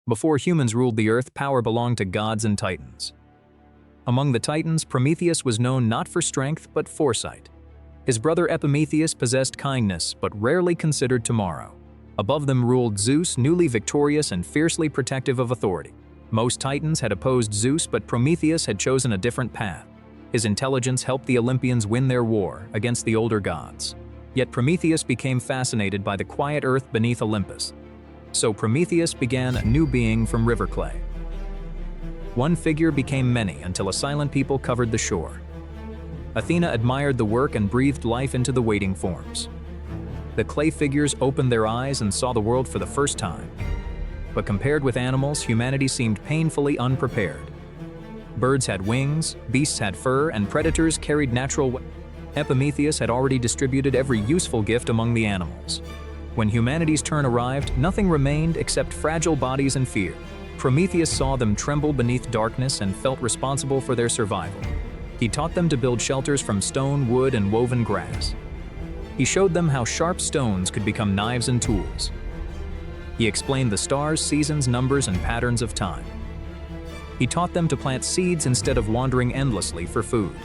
Before humans ruled the earth, power belonged to gods and titans. Among the titans, Prometheus was known not for strength but foresight. His brother Epimetheus possessed kindness but rarely considered tomorrow. Above them ruled Zeus, newly victorious and fiercely protective of authority. Most titans had opposed Zeus, but Prometheus had chosen a different path. His intelligence helped the Olympians win their war against the older gods. Yet Prometheus became fascinated by the quiet earth beneath Olympus. So Prometheus began a new being from river clay. One figure became many until a silent people covered the shore. Athena admired the work and breathed life into the waiting forms. The clay figures opened their eyes and saw the world for the first time. But compared with animals, humanity seemed painfully unprepared. Birds had wings, beasts had fur, and predators carried natural weapons. Epimetheus had already distributed every useful gift among the animals. When humanity's turn arrived, nothing remained except fragile bodies and fear. Prometheus saw them tremble beneath darkness and felt responsible for their survival. He taught them to build shelters from stone, wood, and woven grass. He showed them how sharp stones could become knives and tools. He explained the stars, seasons, numbers, and patterns of time. He taught them to plant seeds instead of wandering endlessly for food.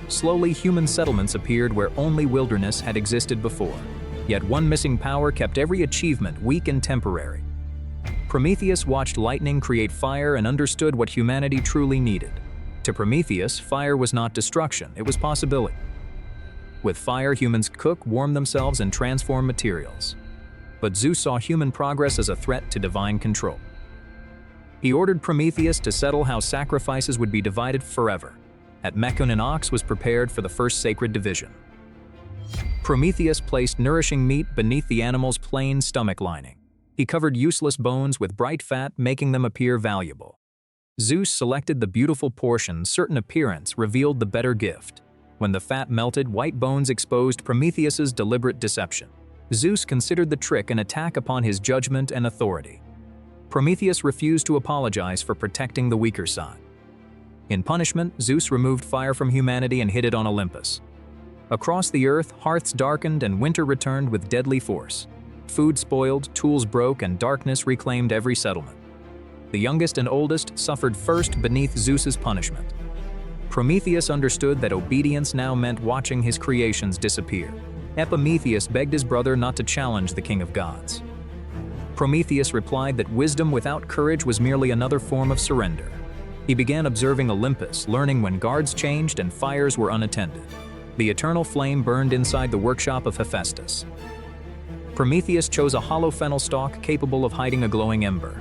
Slowly, human settlements appeared where only wilderness had existed before. Yet one missing power kept every achievement weak and temporary. Prometheus watched lightning create fire and understood what humanity truly needed. To Prometheus, fire was not destruction, it was possibility. With fire, humans cook, warm themselves, and transform materials. But Zeus saw human progress as a threat to divine control. He ordered Prometheus to settle how sacrifices would be divided forever. At Mecon, an ox was prepared for the first sacred division. Prometheus placed nourishing meat beneath the animal's plain stomach lining. He covered useless bones with bright fat, making them appear valuable. Zeus selected the beautiful portion. Certain appearance revealed the better gift. When the fat melted, white bones exposed Prometheus's deliberate deception. Zeus considered the trick an attack upon his judgment and authority. Prometheus refused to apologize for protecting the weaker side. In punishment, Zeus removed fire from humanity and hid it on Olympus. Across the earth, hearths darkened and winter returned with deadly force. Food spoiled, tools broke, and darkness reclaimed every settlement. The youngest and oldest suffered first beneath Zeus's punishment. Prometheus understood that obedience now meant watching his creations disappear. Epimetheus begged his brother not to challenge the king of gods. Prometheus replied that wisdom without courage was merely another form of surrender. He began observing Olympus, learning when guards changed and fires were unattended. The eternal flame burned inside the workshop of Hephaestus. Prometheus chose a hollow fennel stalk capable of hiding a glowing ember.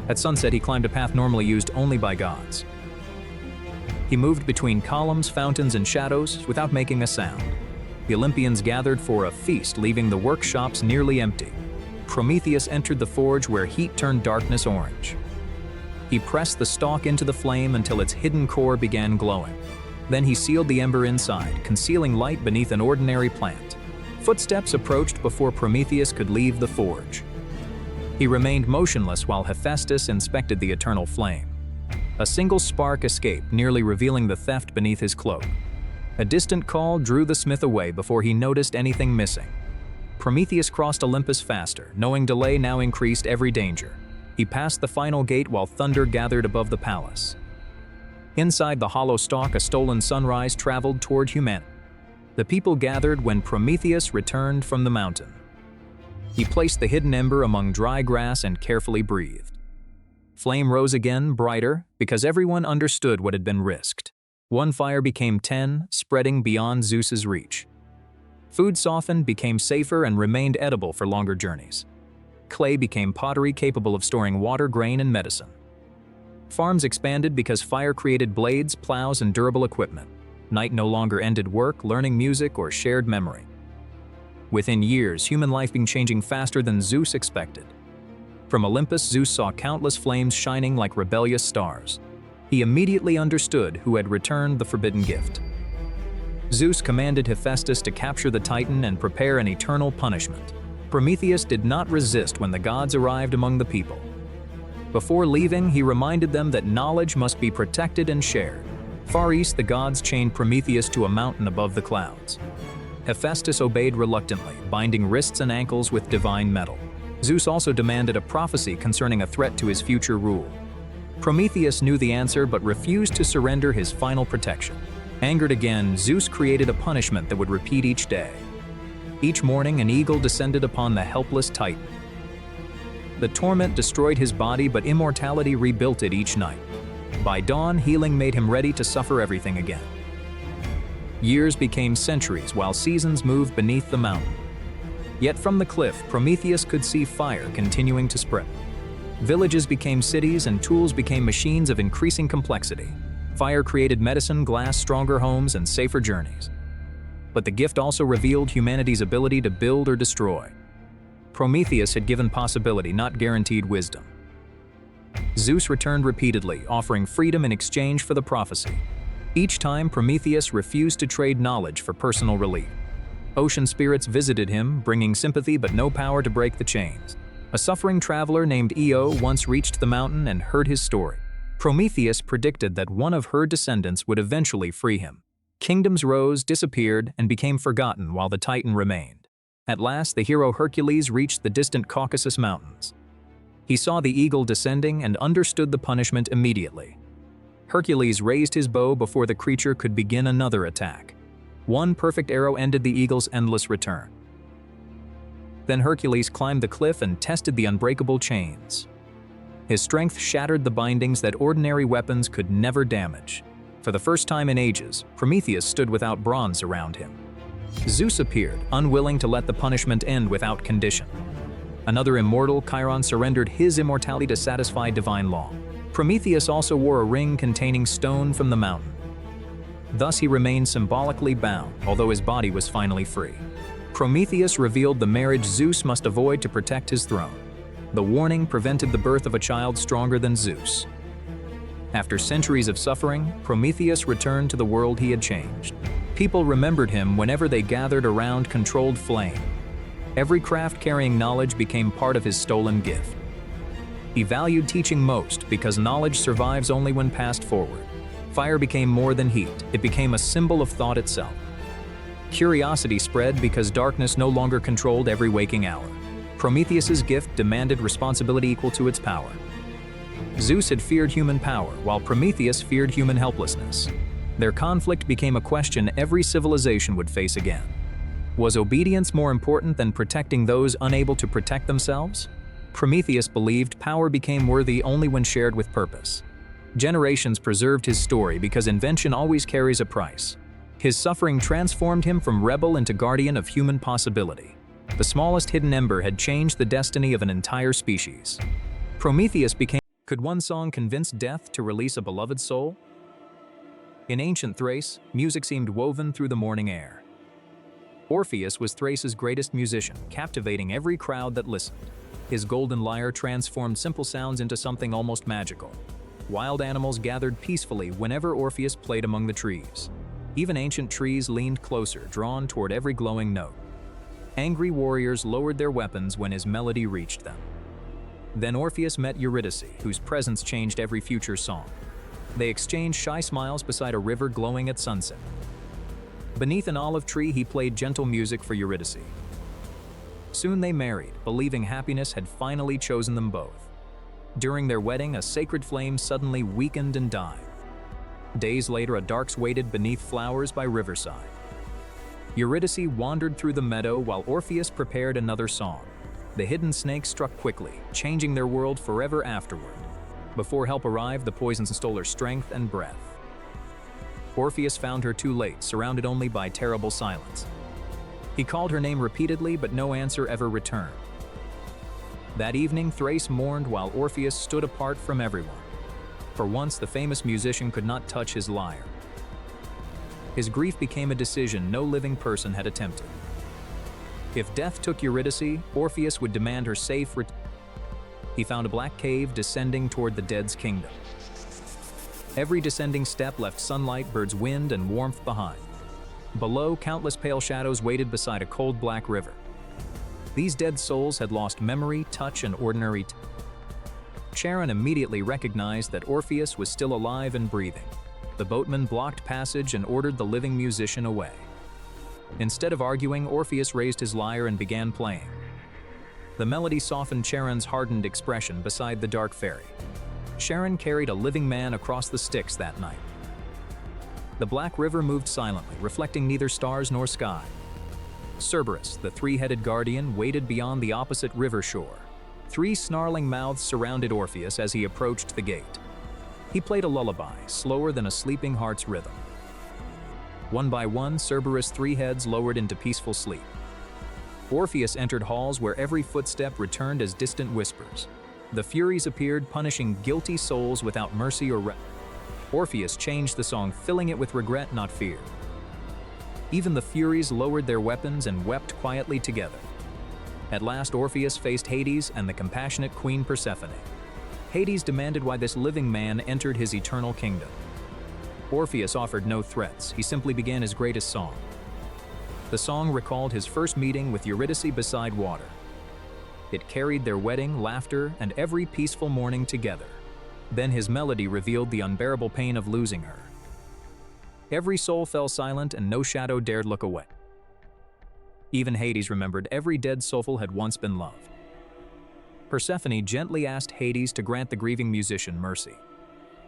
At sunset, he climbed a path normally used only by gods. He moved between columns, fountains, and shadows without making a sound. The Olympians gathered for a feast, leaving the workshops nearly empty. Prometheus entered the forge where heat turned darkness orange. He pressed the stalk into the flame until its hidden core began glowing. Then he sealed the ember inside, concealing light beneath an ordinary plant. Footsteps approached before Prometheus could leave the forge. He remained motionless while Hephaestus inspected the eternal flame. A single spark escaped, nearly revealing the theft beneath his cloak. A distant call drew the smith away before he noticed anything missing. Prometheus crossed Olympus faster, knowing delay now increased every danger. He passed the final gate while thunder gathered above the palace. Inside the hollow stalk, a stolen sunrise traveled toward humanity. The people gathered when Prometheus returned from the mountain. He placed the hidden ember among dry grass and carefully breathed. Flame rose again, brighter, because everyone understood what had been risked. One fire became 10, spreading beyond Zeus's reach. Food softened, became safer, and remained edible for longer journeys. Clay became pottery capable of storing water, grain, and medicine. Farms expanded because fire created blades, plows, and durable equipment. Night no longer ended work, learning music, or shared memory. Within years, human life began changing faster than Zeus expected. From Olympus, Zeus saw countless flames shining like rebellious stars. He immediately understood who had returned the forbidden gift. Zeus commanded Hephaestus to capture the Titan and prepare an eternal punishment. Prometheus did not resist when the gods arrived among the people. Before leaving, he reminded them that knowledge must be protected and shared. Far east, the gods chained Prometheus to a mountain above the clouds. Hephaestus obeyed reluctantly, binding wrists and ankles with divine metal. Zeus also demanded a prophecy concerning a threat to his future rule. Prometheus knew the answer but refused to surrender his final protection. Angered again, Zeus created a punishment that would repeat each day. Each morning, an eagle descended upon the helpless Titan. The torment destroyed his body, but immortality rebuilt it each night. By dawn, healing made him ready to suffer everything again. Years became centuries while seasons moved beneath the mountain. Yet from the cliff, Prometheus could see fire continuing to spread. Villages became cities and tools became machines of increasing complexity. Fire created medicine, glass, stronger homes, and safer journeys. But the gift also revealed humanity's ability to build or destroy. Prometheus had given possibility, not guaranteed wisdom. Zeus returned repeatedly, offering freedom in exchange for the prophecy. Each time, Prometheus refused to trade knowledge for personal relief. Ocean spirits visited him, bringing sympathy but no power to break the chains. A suffering traveler named Io once reached the mountain and heard his story. Prometheus predicted that one of her descendants would eventually free him. Kingdoms rose, disappeared, and became forgotten while the Titan remained. At last, the hero Hercules reached the distant Caucasus Mountains. He saw the eagle descending and understood the punishment immediately. Hercules raised his bow before the creature could begin another attack. One perfect arrow ended the eagle's endless return. Then Hercules climbed the cliff and tested the unbreakable chains. His strength shattered the bindings that ordinary weapons could never damage. For the first time in ages, Prometheus stood without bronze around him. Zeus appeared, unwilling to let the punishment end without condition. Another immortal, Chiron, surrendered his immortality to satisfy divine law. Prometheus also wore a ring containing stone from the mountain. Thus he remained symbolically bound, although his body was finally free. Prometheus revealed the marriage Zeus must avoid to protect his throne. The warning prevented the birth of a child stronger than Zeus. After centuries of suffering, Prometheus returned to the world he had changed. People remembered him whenever they gathered around controlled flame. Every craft carrying knowledge became part of his stolen gift. He valued teaching most because knowledge survives only when passed forward. Fire became more than heat, it became a symbol of thought itself. Curiosity spread because darkness no longer controlled every waking hour. Prometheus's gift demanded responsibility equal to its power. Zeus had feared human power, while Prometheus feared human helplessness. Their conflict became a question every civilization would face again. Was obedience more important than protecting those unable to protect themselves? Prometheus believed power became worthy only when shared with purpose. Generations preserved his story because invention always carries a price. His suffering transformed him from rebel into guardian of human possibility. The smallest hidden ember had changed the destiny of an entire species. Prometheus became. Could one song convince death to release a beloved soul? In ancient Thrace, music seemed woven through the morning air. Orpheus was Thrace's greatest musician, captivating every crowd that listened. His golden lyre transformed simple sounds into something almost magical. Wild animals gathered peacefully whenever Orpheus played among the trees. Even ancient trees leaned closer, drawn toward every glowing note. Angry warriors lowered their weapons when his melody reached them. Then Orpheus met Eurydice, whose presence changed every future song. They exchanged shy smiles beside a river glowing at sunset. Beneath an olive tree, he played gentle music for Eurydice. Soon they married, believing happiness had finally chosen them both. During their wedding, a sacred flame suddenly weakened and died. Days later, a dark waited beneath flowers by riverside. Eurydice wandered through the meadow while Orpheus prepared another song. The hidden snake struck quickly, changing their world forever afterward. Before help arrived, the poison stole her strength and breath. Orpheus found her too late, surrounded only by terrible silence. He called her name repeatedly, but no answer ever returned. That evening, Thrace mourned while Orpheus stood apart from everyone. For once, the famous musician could not touch his lyre. His grief became a decision no living person had attempted. If death took Eurydice, Orpheus would demand her safe return. He found a black cave descending toward the dead's kingdom. Every descending step left sunlight, birds' wind, and warmth behind. Below, countless pale shadows waited beside a cold black river. These dead souls had lost memory, touch, and ordinary Charon immediately recognized that Orpheus was still alive and breathing. The boatman blocked passage and ordered the living musician away. Instead of arguing, Orpheus raised his lyre and began playing. The melody softened Charon's hardened expression beside the dark fairy. Charon carried a living man across the Styx that night. The black river moved silently, reflecting neither stars nor sky. Cerberus, the three-headed guardian, waited beyond the opposite river shore. Three snarling mouths surrounded Orpheus as he approached the gate. He played a lullaby, slower than a sleeping heart's rhythm. One by one, Cerberus' three heads lowered into peaceful sleep. Orpheus entered halls where every footstep returned as distant whispers. The Furies appeared, punishing guilty souls without mercy or Orpheus changed the song, filling it with regret, not fear. Even the Furies lowered their weapons and wept quietly together. At last, Orpheus faced Hades and the compassionate queen Persephone. Hades demanded why this living man entered his eternal kingdom. Orpheus offered no threats, he simply began his greatest song. The song recalled his first meeting with Eurydice beside water. It carried their wedding, laughter, and every peaceful morning together. Then his melody revealed the unbearable pain of losing her. Every soul fell silent and no shadow dared look away. Even Hades remembered every dead soul had once been loved. Persephone gently asked Hades to grant the grieving musician mercy.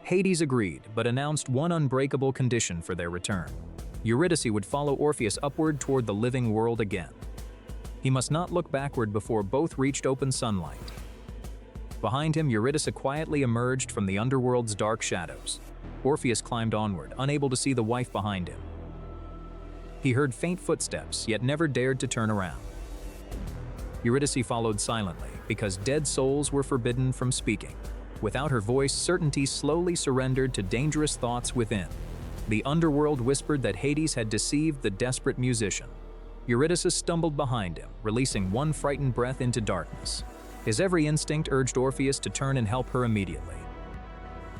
Hades agreed, but announced one unbreakable condition for their return. Eurydice would follow Orpheus upward toward the living world again. He must not look backward before both reached open sunlight. Behind him, Eurydice quietly emerged from the underworld's dark shadows. Orpheus climbed onward, unable to see the wife behind him. He heard faint footsteps, yet never dared to turn around. Eurydice followed silently, because dead souls were forbidden from speaking. Without her voice, certainty slowly surrendered to dangerous thoughts within. The underworld whispered that Hades had deceived the desperate musician. Eurydice stumbled behind him, releasing one frightened breath into darkness. His every instinct urged Orpheus to turn and help her immediately.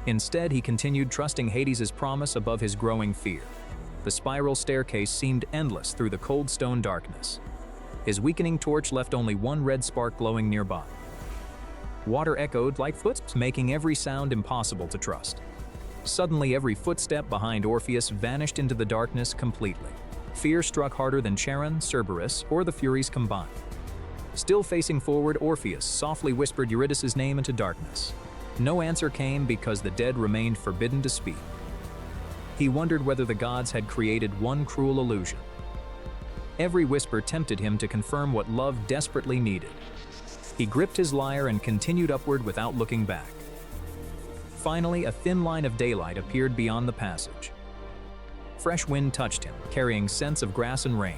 Instead, he continued trusting Hades' promise above his growing fear. The spiral staircase seemed endless through the cold stone darkness. His weakening torch left only one red spark glowing nearby. Water echoed like footsteps, making every sound impossible to trust. Suddenly, every footstep behind Orpheus vanished into the darkness completely. Fear struck harder than Charon, Cerberus, or the Furies combined. Still facing forward, Orpheus softly whispered Eurydice's name into darkness. No answer came because the dead remained forbidden to speak. He wondered whether the gods had created one cruel illusion. Every whisper tempted him to confirm what love desperately needed. He gripped his lyre and continued upward without looking back. Finally, a thin line of daylight appeared beyond the passage. Fresh wind touched him, carrying scents of grass and rain.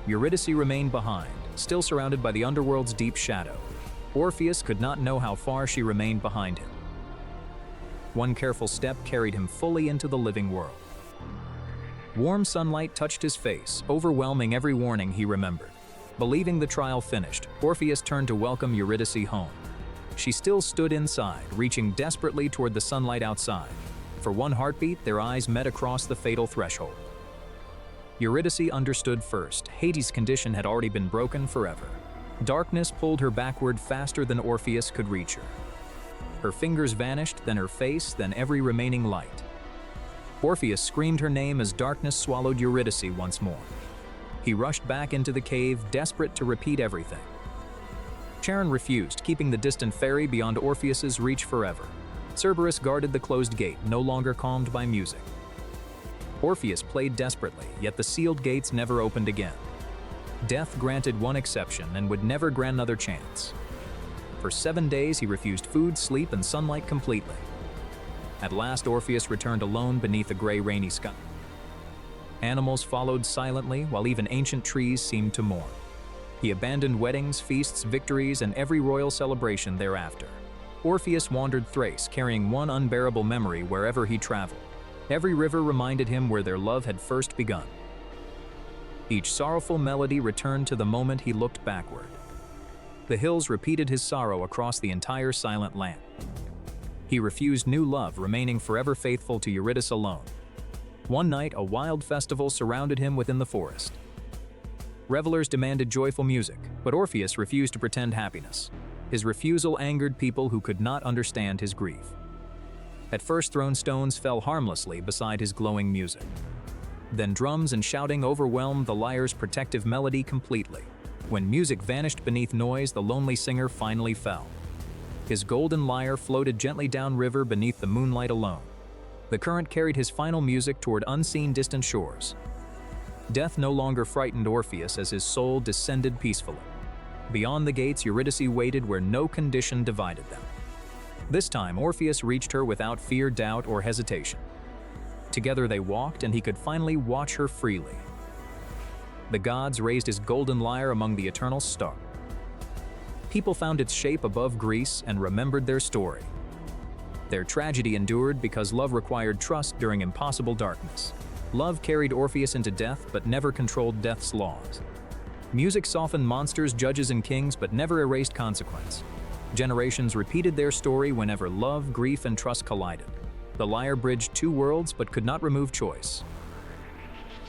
Eurydice remained behind, still surrounded by the underworld's deep shadow. Orpheus could not know how far she remained behind him. One careful step carried him fully into the living world. Warm sunlight touched his face, overwhelming every warning he remembered. Believing the trial finished, Orpheus turned to welcome Eurydice home. She still stood inside, reaching desperately toward the sunlight outside. For one heartbeat, their eyes met across the fatal threshold. Eurydice understood first. Hades' condition had already been broken forever. Darkness pulled her backward faster than Orpheus could reach her. Her fingers vanished, then her face, then every remaining light. Orpheus screamed her name as darkness swallowed Eurydice once more. He rushed back into the cave, desperate to repeat everything. Charon refused, keeping the distant fairy beyond Orpheus's reach forever. Cerberus guarded the closed gate, no longer calmed by music. Orpheus played desperately, yet the sealed gates never opened again. Death granted one exception and would never grant another chance. For 7 days, he refused food, sleep, and sunlight completely. At last, Orpheus returned alone beneath a gray, rainy sky. Animals followed silently, while even ancient trees seemed to mourn. He abandoned weddings, feasts, victories, and every royal celebration thereafter. Orpheus wandered Thrace, carrying one unbearable memory wherever he traveled. Every river reminded him where their love had first begun. Each sorrowful melody returned to the moment he looked backward. The hills repeated his sorrow across the entire silent land. He refused new love, remaining forever faithful to Eurydice alone. One night, a wild festival surrounded him within the forest. Revelers demanded joyful music, but Orpheus refused to pretend happiness. His refusal angered people who could not understand his grief. At first, thrown stones fell harmlessly beside his glowing music. Then drums and shouting overwhelmed the lyre's protective melody completely. When music vanished beneath noise, the lonely singer finally fell. His golden lyre floated gently downriver beneath the moonlight alone. The current carried his final music toward unseen distant shores. Death no longer frightened Orpheus as his soul descended peacefully. Beyond the gates, Eurydice waited where no condition divided them. This time, Orpheus reached her without fear, doubt, or hesitation. Together they walked, and he could finally watch her freely. The gods raised his golden lyre among the eternal stars. People found its shape above Greece and remembered their story. Their tragedy endured because love required trust during impossible darkness. Love carried Orpheus into death, but never controlled death's laws. Music softened monsters, judges, and kings, but never erased consequence. Generations repeated their story whenever love, grief, and trust collided. The lyre bridged two worlds, but could not remove choice.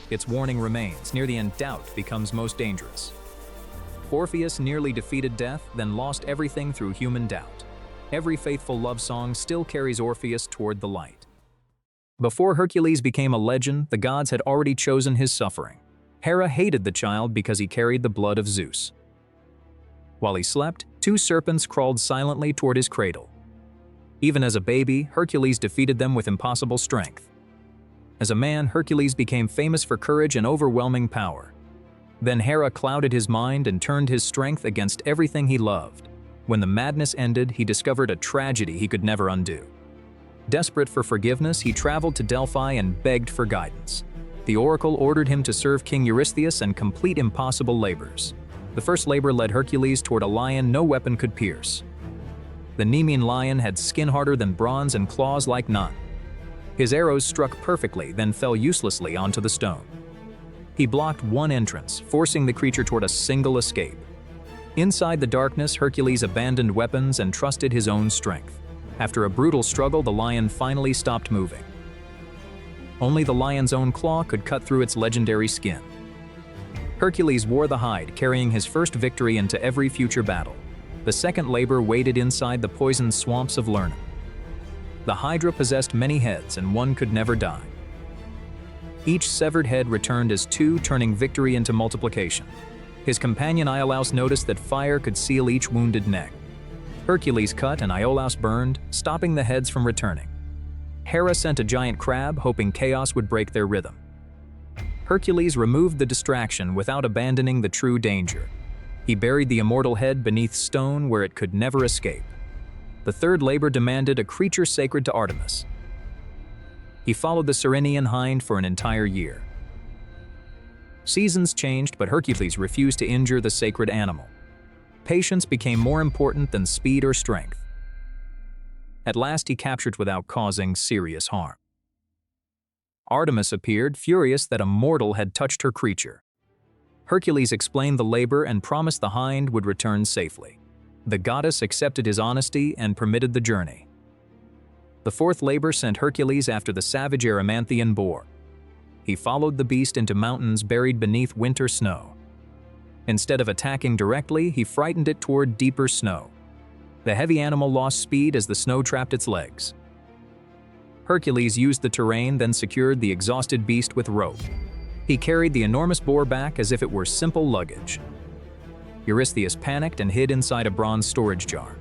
Its warning remains: near the end, doubt becomes most dangerous. Orpheus nearly defeated death, then lost everything through human doubt. Every faithful love song still carries Orpheus toward the light. Before Hercules became a legend, the gods had already chosen his suffering. Hera hated the child because he carried the blood of Zeus. While he slept, two serpents crawled silently toward his cradle. Even as a baby, Hercules defeated them with impossible strength. As a man, Hercules became famous for courage and overwhelming power. Then Hera clouded his mind and turned his strength against everything he loved. When the madness ended, he discovered a tragedy he could never undo. Desperate for forgiveness, he traveled to Delphi and begged for guidance. The oracle ordered him to serve King Eurystheus and complete impossible labors. The first labor led Hercules toward a lion no weapon could pierce. The Nemean lion had skin harder than bronze and claws like none. His arrows struck perfectly, then fell uselessly onto the stone. He blocked one entrance, forcing the creature toward a single escape. Inside the darkness, Hercules abandoned weapons and trusted his own strength. After a brutal struggle, the lion finally stopped moving. Only the lion's own claw could cut through its legendary skin. Hercules wore the hide, carrying his first victory into every future battle. The second labor waited inside the poisoned swamps of Lerna. The Hydra possessed many heads, and one could never die. Each severed head returned as two, turning victory into multiplication. His companion Iolaus noticed that fire could seal each wounded neck. Hercules cut and Iolaus burned, stopping the heads from returning. Hera sent a giant crab, hoping chaos would break their rhythm. Hercules removed the distraction without abandoning the true danger. He buried the immortal head beneath stone where it could never escape. The third labor demanded a creature sacred to Artemis. He followed the Cyrenian hind for an entire year. Seasons changed, but Hercules refused to injure the sacred animal. Patience became more important than speed or strength. At last he captured without causing serious harm. Artemis appeared, furious that a mortal had touched her creature. Hercules explained the labor and promised the hind would return safely. The goddess accepted his honesty and permitted the journey. The fourth labor sent Hercules after the savage Erymanthian boar. He followed the beast into mountains buried beneath winter snow. Instead of attacking directly, he frightened it toward deeper snow. The heavy animal lost speed as the snow trapped its legs. Hercules used the terrain, then secured the exhausted beast with rope. He carried the enormous boar back as if it were simple luggage. Eurystheus panicked and hid inside a bronze storage jar.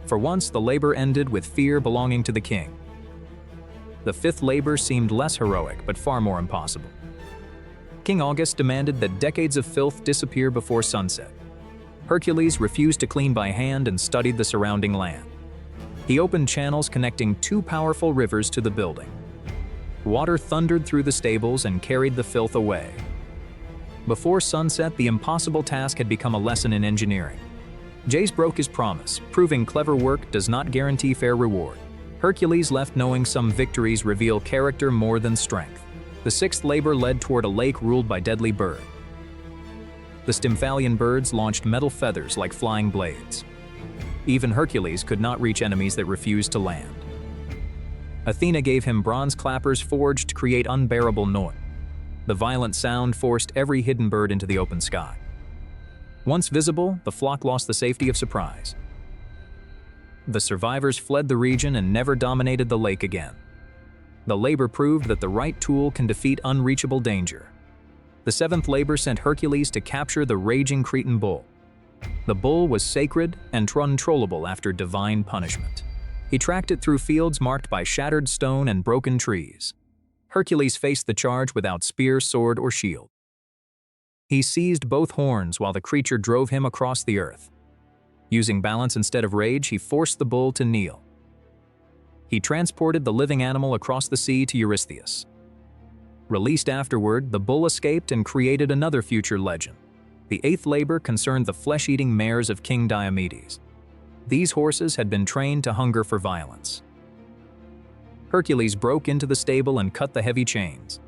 For once, the labor ended with fear belonging to the king. The fifth labor seemed less heroic, but far more impossible. King August demanded that decades of filth disappear before sunset. Hercules refused to clean by hand and studied the surrounding land. He opened channels connecting two powerful rivers to the building. Water thundered through the stables and carried the filth away. Before sunset, the impossible task had become a lesson in engineering. Jace broke his promise, proving clever work does not guarantee fair reward. Hercules left knowing some victories reveal character more than strength. The sixth labor led toward a lake ruled by deadly birds. The Stymphalian birds launched metal feathers like flying blades. Even Hercules could not reach enemies that refused to land. Athena gave him bronze clappers forged to create unbearable noise. The violent sound forced every hidden bird into the open sky. Once visible, the flock lost the safety of surprise. The survivors fled the region and never dominated the lake again. The labor proved that the right tool can defeat unreachable danger. The seventh labor sent Hercules to capture the raging Cretan bull. The bull was sacred and uncontrollable after divine punishment. He tracked it through fields marked by shattered stone and broken trees. Hercules faced the charge without spear, sword, or shield. He seized both horns while the creature drove him across the earth. Using balance instead of rage, he forced the bull to kneel. He transported the living animal across the sea to Eurystheus. Released afterward, the bull escaped and created another future legend. The eighth labor concerned the flesh-eating mares of King Diomedes. These horses had been trained to hunger for violence. Hercules broke into the stable and cut the heavy chains.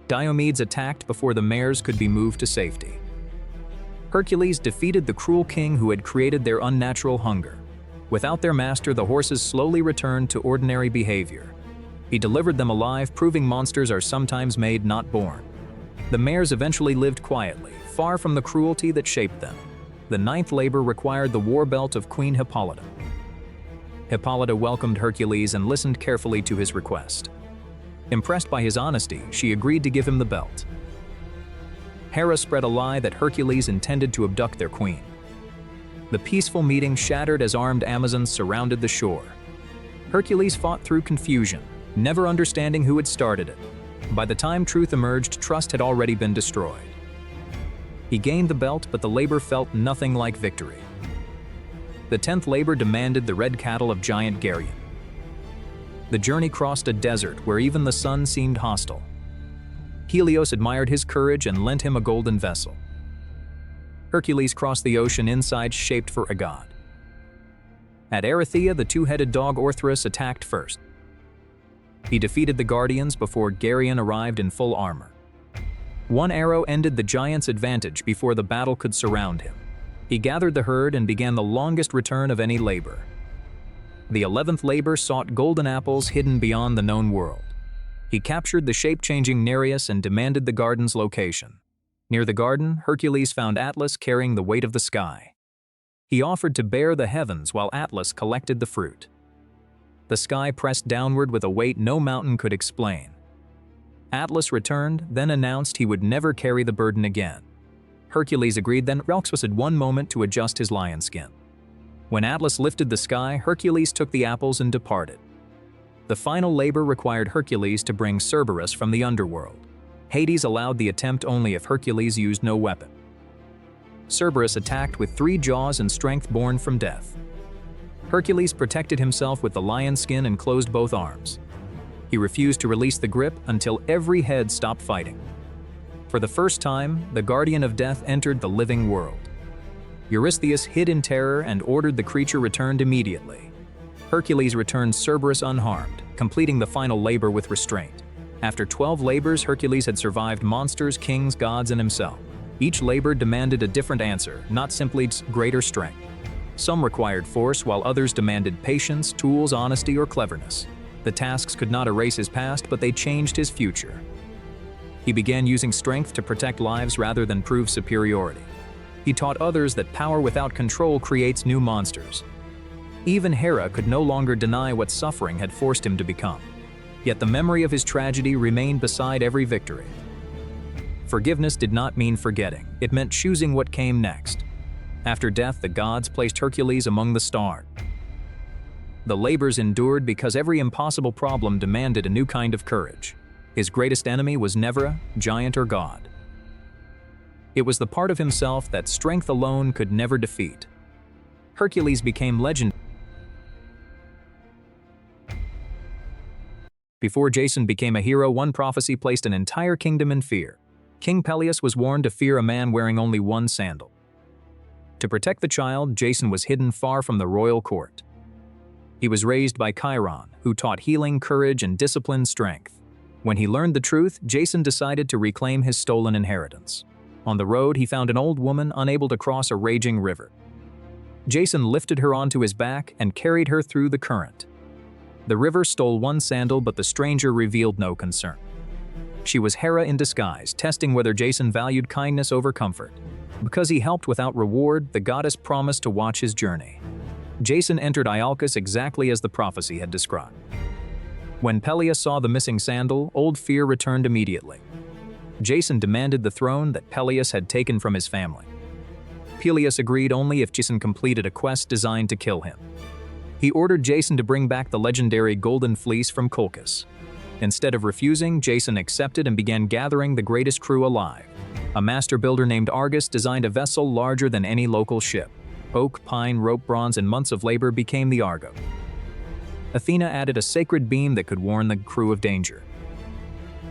Diomedes attacked before the mares could be moved to safety. Hercules defeated the cruel king who had created their unnatural hunger. Without their master, the horses slowly returned to ordinary behavior. He delivered them alive, proving monsters are sometimes made, not born. The mares eventually lived quietly, far from the cruelty that shaped them. The ninth labor required the war belt of Queen Hippolyta. Hippolyta welcomed Hercules and listened carefully to his request. Impressed by his honesty, she agreed to give him the belt. Hera spread a lie that Hercules intended to abduct their queen. The peaceful meeting shattered as armed Amazons surrounded the shore. Hercules fought through confusion, never understanding who had started it. By the time truth emerged, trust had already been destroyed. He gained the belt, but the labor felt nothing like victory. The 10th labor demanded the red cattle of giant Geryon. The journey crossed a desert where even the sun seemed hostile. Helios admired his courage and lent him a golden vessel. Hercules crossed the ocean inside shaped for a god. At Erythea, the two-headed dog Orthrus attacked first. He defeated the Guardians before Geryon arrived in full armor. One arrow ended the giant's advantage before the battle could surround him. He gathered the herd and began the longest return of any labor. The 11th labor sought golden apples hidden beyond the known world. He captured the shape-changing Nereus and demanded the garden's location. Near the garden, Hercules found Atlas carrying the weight of the sky. He offered to bear the heavens while Atlas collected the fruit. The sky pressed downward with a weight no mountain could explain. Atlas returned, then announced he would never carry the burden again. Hercules agreed, then Ralxus had one moment to adjust his lion skin. When Atlas lifted the sky, Hercules took the apples and departed. The final labor required Hercules to bring Cerberus from the underworld. Hades allowed the attempt only if Hercules used no weapon. Cerberus attacked with 3 jaws and strength born from death. Hercules protected himself with the lion skin and closed both arms. He refused to release the grip until every head stopped fighting. For the first time, the Guardian of Death entered the living world. Eurystheus hid in terror and ordered the creature returned immediately. Hercules returned Cerberus unharmed, completing the final labor with restraint. After 12 labors, Hercules had survived monsters, kings, gods, and himself. Each labor demanded a different answer, not simply greater strength. Some required force, while others demanded patience, tools, honesty, or cleverness. The tasks could not erase his past, but they changed his future. He began using strength to protect lives rather than prove superiority. He taught others that power without control creates new monsters. Even Hera could no longer deny what suffering had forced him to become. Yet the memory of his tragedy remained beside every victory. Forgiveness did not mean forgetting. It meant choosing what came next. After death, the gods placed Hercules among the stars. The labors endured because every impossible problem demanded a new kind of courage. His greatest enemy was never giant or god. It was the part of himself that strength alone could never defeat. Hercules became legendary. Before Jason became a hero, one prophecy placed an entire kingdom in fear. King Peleus was warned to fear a man wearing only one sandal. To protect the child, Jason was hidden far from the royal court. He was raised by Chiron, who taught healing, courage, and disciplined strength. When he learned the truth, Jason decided to reclaim his stolen inheritance. On the road, he found an old woman unable to cross a raging river. Jason lifted her onto his back and carried her through the current. The river stole one sandal, but the stranger revealed no concern. She was Hera in disguise, testing whether Jason valued kindness over comfort. Because he helped without reward, the goddess promised to watch his journey. Jason entered Iolcus exactly as the prophecy had described. When Peleus saw the missing sandal, old fear returned immediately. Jason demanded the throne that Peleus had taken from his family. Peleus agreed only if Jason completed a quest designed to kill him. He ordered Jason to bring back the legendary Golden Fleece from Colchis. Instead of refusing, Jason accepted and began gathering the greatest crew alive. A master builder named Argus designed a vessel larger than any local ship. Oak, pine, rope, bronze, and months of labor became the Argo. Athena added a sacred beam that could warn the crew of danger.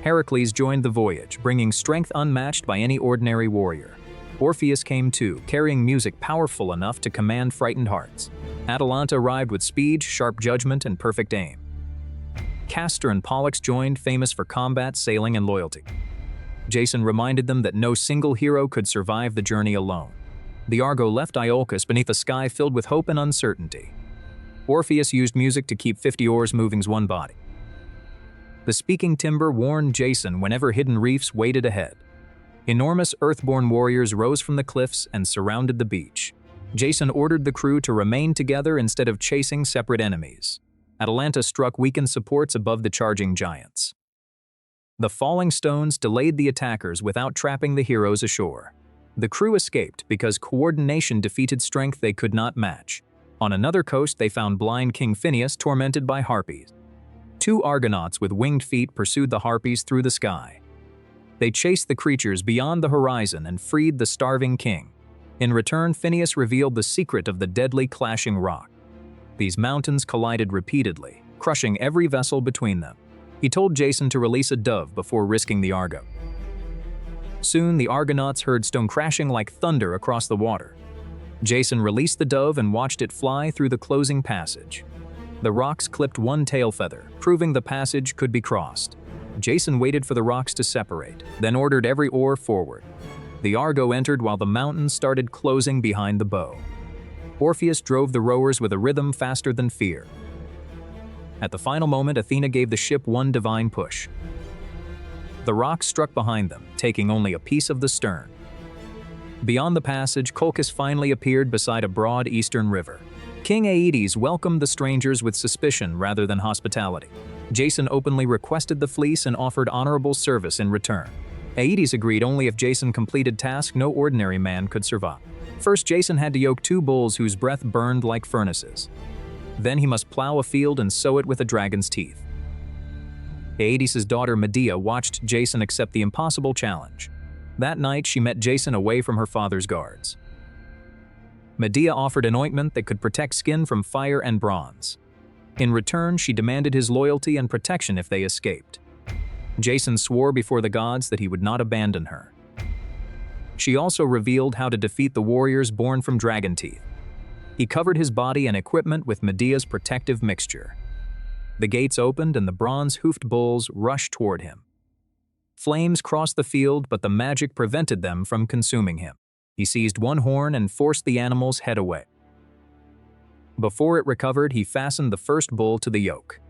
Heracles joined the voyage, bringing strength unmatched by any ordinary warrior. Orpheus came too, carrying music powerful enough to command frightened hearts. Atalanta arrived with speed, sharp judgment, and perfect aim. Castor and Pollux joined, famous for combat, sailing, and loyalty. Jason reminded them that no single hero could survive the journey alone. The Argo left Iolcus beneath a sky filled with hope and uncertainty. Orpheus used music to keep 50 oars moving's one body. The speaking timber warned Jason whenever hidden reefs waited ahead. Enormous earthborn warriors rose from the cliffs and surrounded the beach. Jason ordered the crew to remain together instead of chasing separate enemies. Atalanta struck weakened supports above the charging giants. The falling stones delayed the attackers without trapping the heroes ashore. The crew escaped because coordination defeated strength they could not match. On another coast, they found blind King Phineus tormented by harpies. 2 Argonauts with winged feet pursued the harpies through the sky. They chased the creatures beyond the horizon and freed the starving king. In return, Phineus revealed the secret of the deadly clashing rock. These mountains collided repeatedly, crushing every vessel between them. He told Jason to release a dove before risking the Argo. Soon, the Argonauts heard stone crashing like thunder across the water. Jason released the dove and watched it fly through the closing passage. The rocks clipped one tail feather, proving the passage could be crossed. Jason waited for the rocks to separate, then ordered every oar forward. The Argo entered while the mountains started closing behind the bow. Orpheus drove the rowers with a rhythm faster than fear. At the final moment, Athena gave the ship one divine push. The rocks struck behind them, taking only a piece of the stern. Beyond the passage, Colchis finally appeared beside a broad eastern river. King Aeetes welcomed the strangers with suspicion rather than hospitality. Jason openly requested the fleece and offered honorable service in return. Aeetes agreed only if Jason completed tasks no ordinary man could survive. First, Jason had to yoke 2 bulls whose breath burned like furnaces. Then he must plow a field and sow it with a dragon's teeth. Aeetes' daughter Medea watched Jason accept the impossible challenge. That night, she met Jason away from her father's guards. Medea offered an ointment that could protect skin from fire and bronze. In return, she demanded his loyalty and protection if they escaped. Jason swore before the gods that he would not abandon her. She also revealed how to defeat the warriors born from dragon teeth. He covered his body and equipment with Medea's protective mixture. The gates opened and the bronze-hoofed bulls rushed toward him. Flames crossed the field, but the magic prevented them from consuming him. He seized one horn and forced the animal's head away. Before it recovered, he fastened the first bull to the yoke.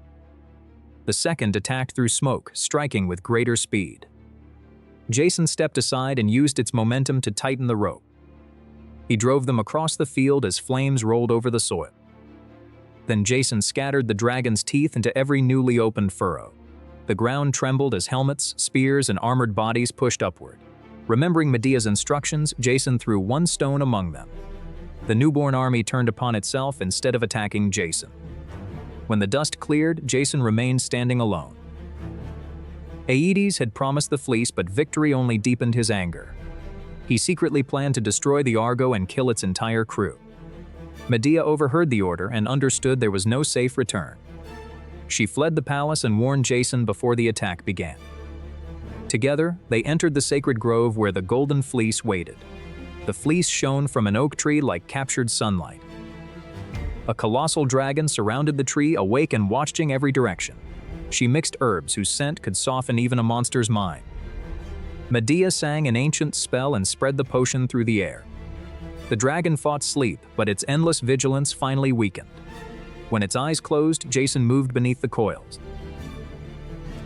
The second attacked through smoke, striking with greater speed. Jason stepped aside and used its momentum to tighten the rope. He drove them across the field as flames rolled over the soil. Then Jason scattered the dragon's teeth into every newly opened furrow. The ground trembled as helmets, spears, and armored bodies pushed upward. Remembering Medea's instructions, Jason threw one stone among them. The newborn army turned upon itself instead of attacking Jason. When the dust cleared, Jason remained standing alone. Aeetes had promised the fleece, but victory only deepened his anger. He secretly planned to destroy the Argo and kill its entire crew. Medea overheard the order and understood there was no safe return. She fled the palace and warned Jason before the attack began. Together, they entered the sacred grove where the golden fleece waited. The fleece shone from an oak tree like captured sunlight. A colossal dragon surrounded the tree, awake and watching every direction. She mixed herbs whose scent could soften even a monster's mind. Medea sang an ancient spell and spread the potion through the air. The dragon fought sleep, but its endless vigilance finally weakened. When its eyes closed, Jason moved beneath the coils.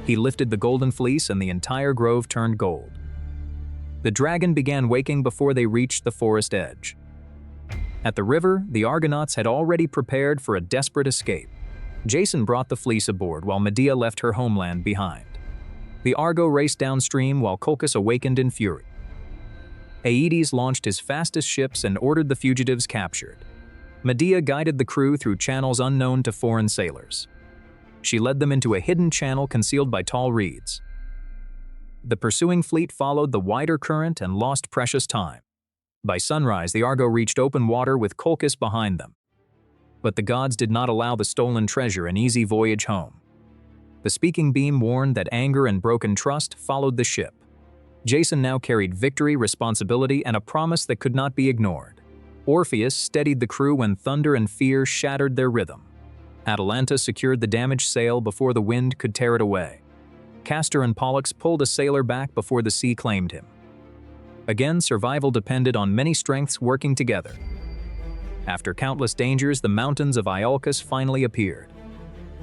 He lifted the golden fleece and the entire grove turned gold. The dragon began waking before they reached the forest edge. At the river, the Argonauts had already prepared for a desperate escape. Jason brought the fleece aboard while Medea left her homeland behind. The Argo raced downstream while Colchis awakened in fury. Aeetes launched his fastest ships and ordered the fugitives captured. Medea guided the crew through channels unknown to foreign sailors. She led them into a hidden channel concealed by tall reeds. The pursuing fleet followed the wider current and lost precious time. By sunrise, the Argo reached open water with Colchis behind them. But the gods did not allow the stolen treasure an easy voyage home. The speaking beam warned that anger and broken trust followed the ship. Jason now carried victory, responsibility, and a promise that could not be ignored. Orpheus steadied the crew when thunder and fear shattered their rhythm. Atalanta secured the damaged sail before the wind could tear it away. Castor and Pollux pulled a sailor back before the sea claimed him. Again, survival depended on many strengths working together. After countless dangers, the mountains of Iolcus finally appeared.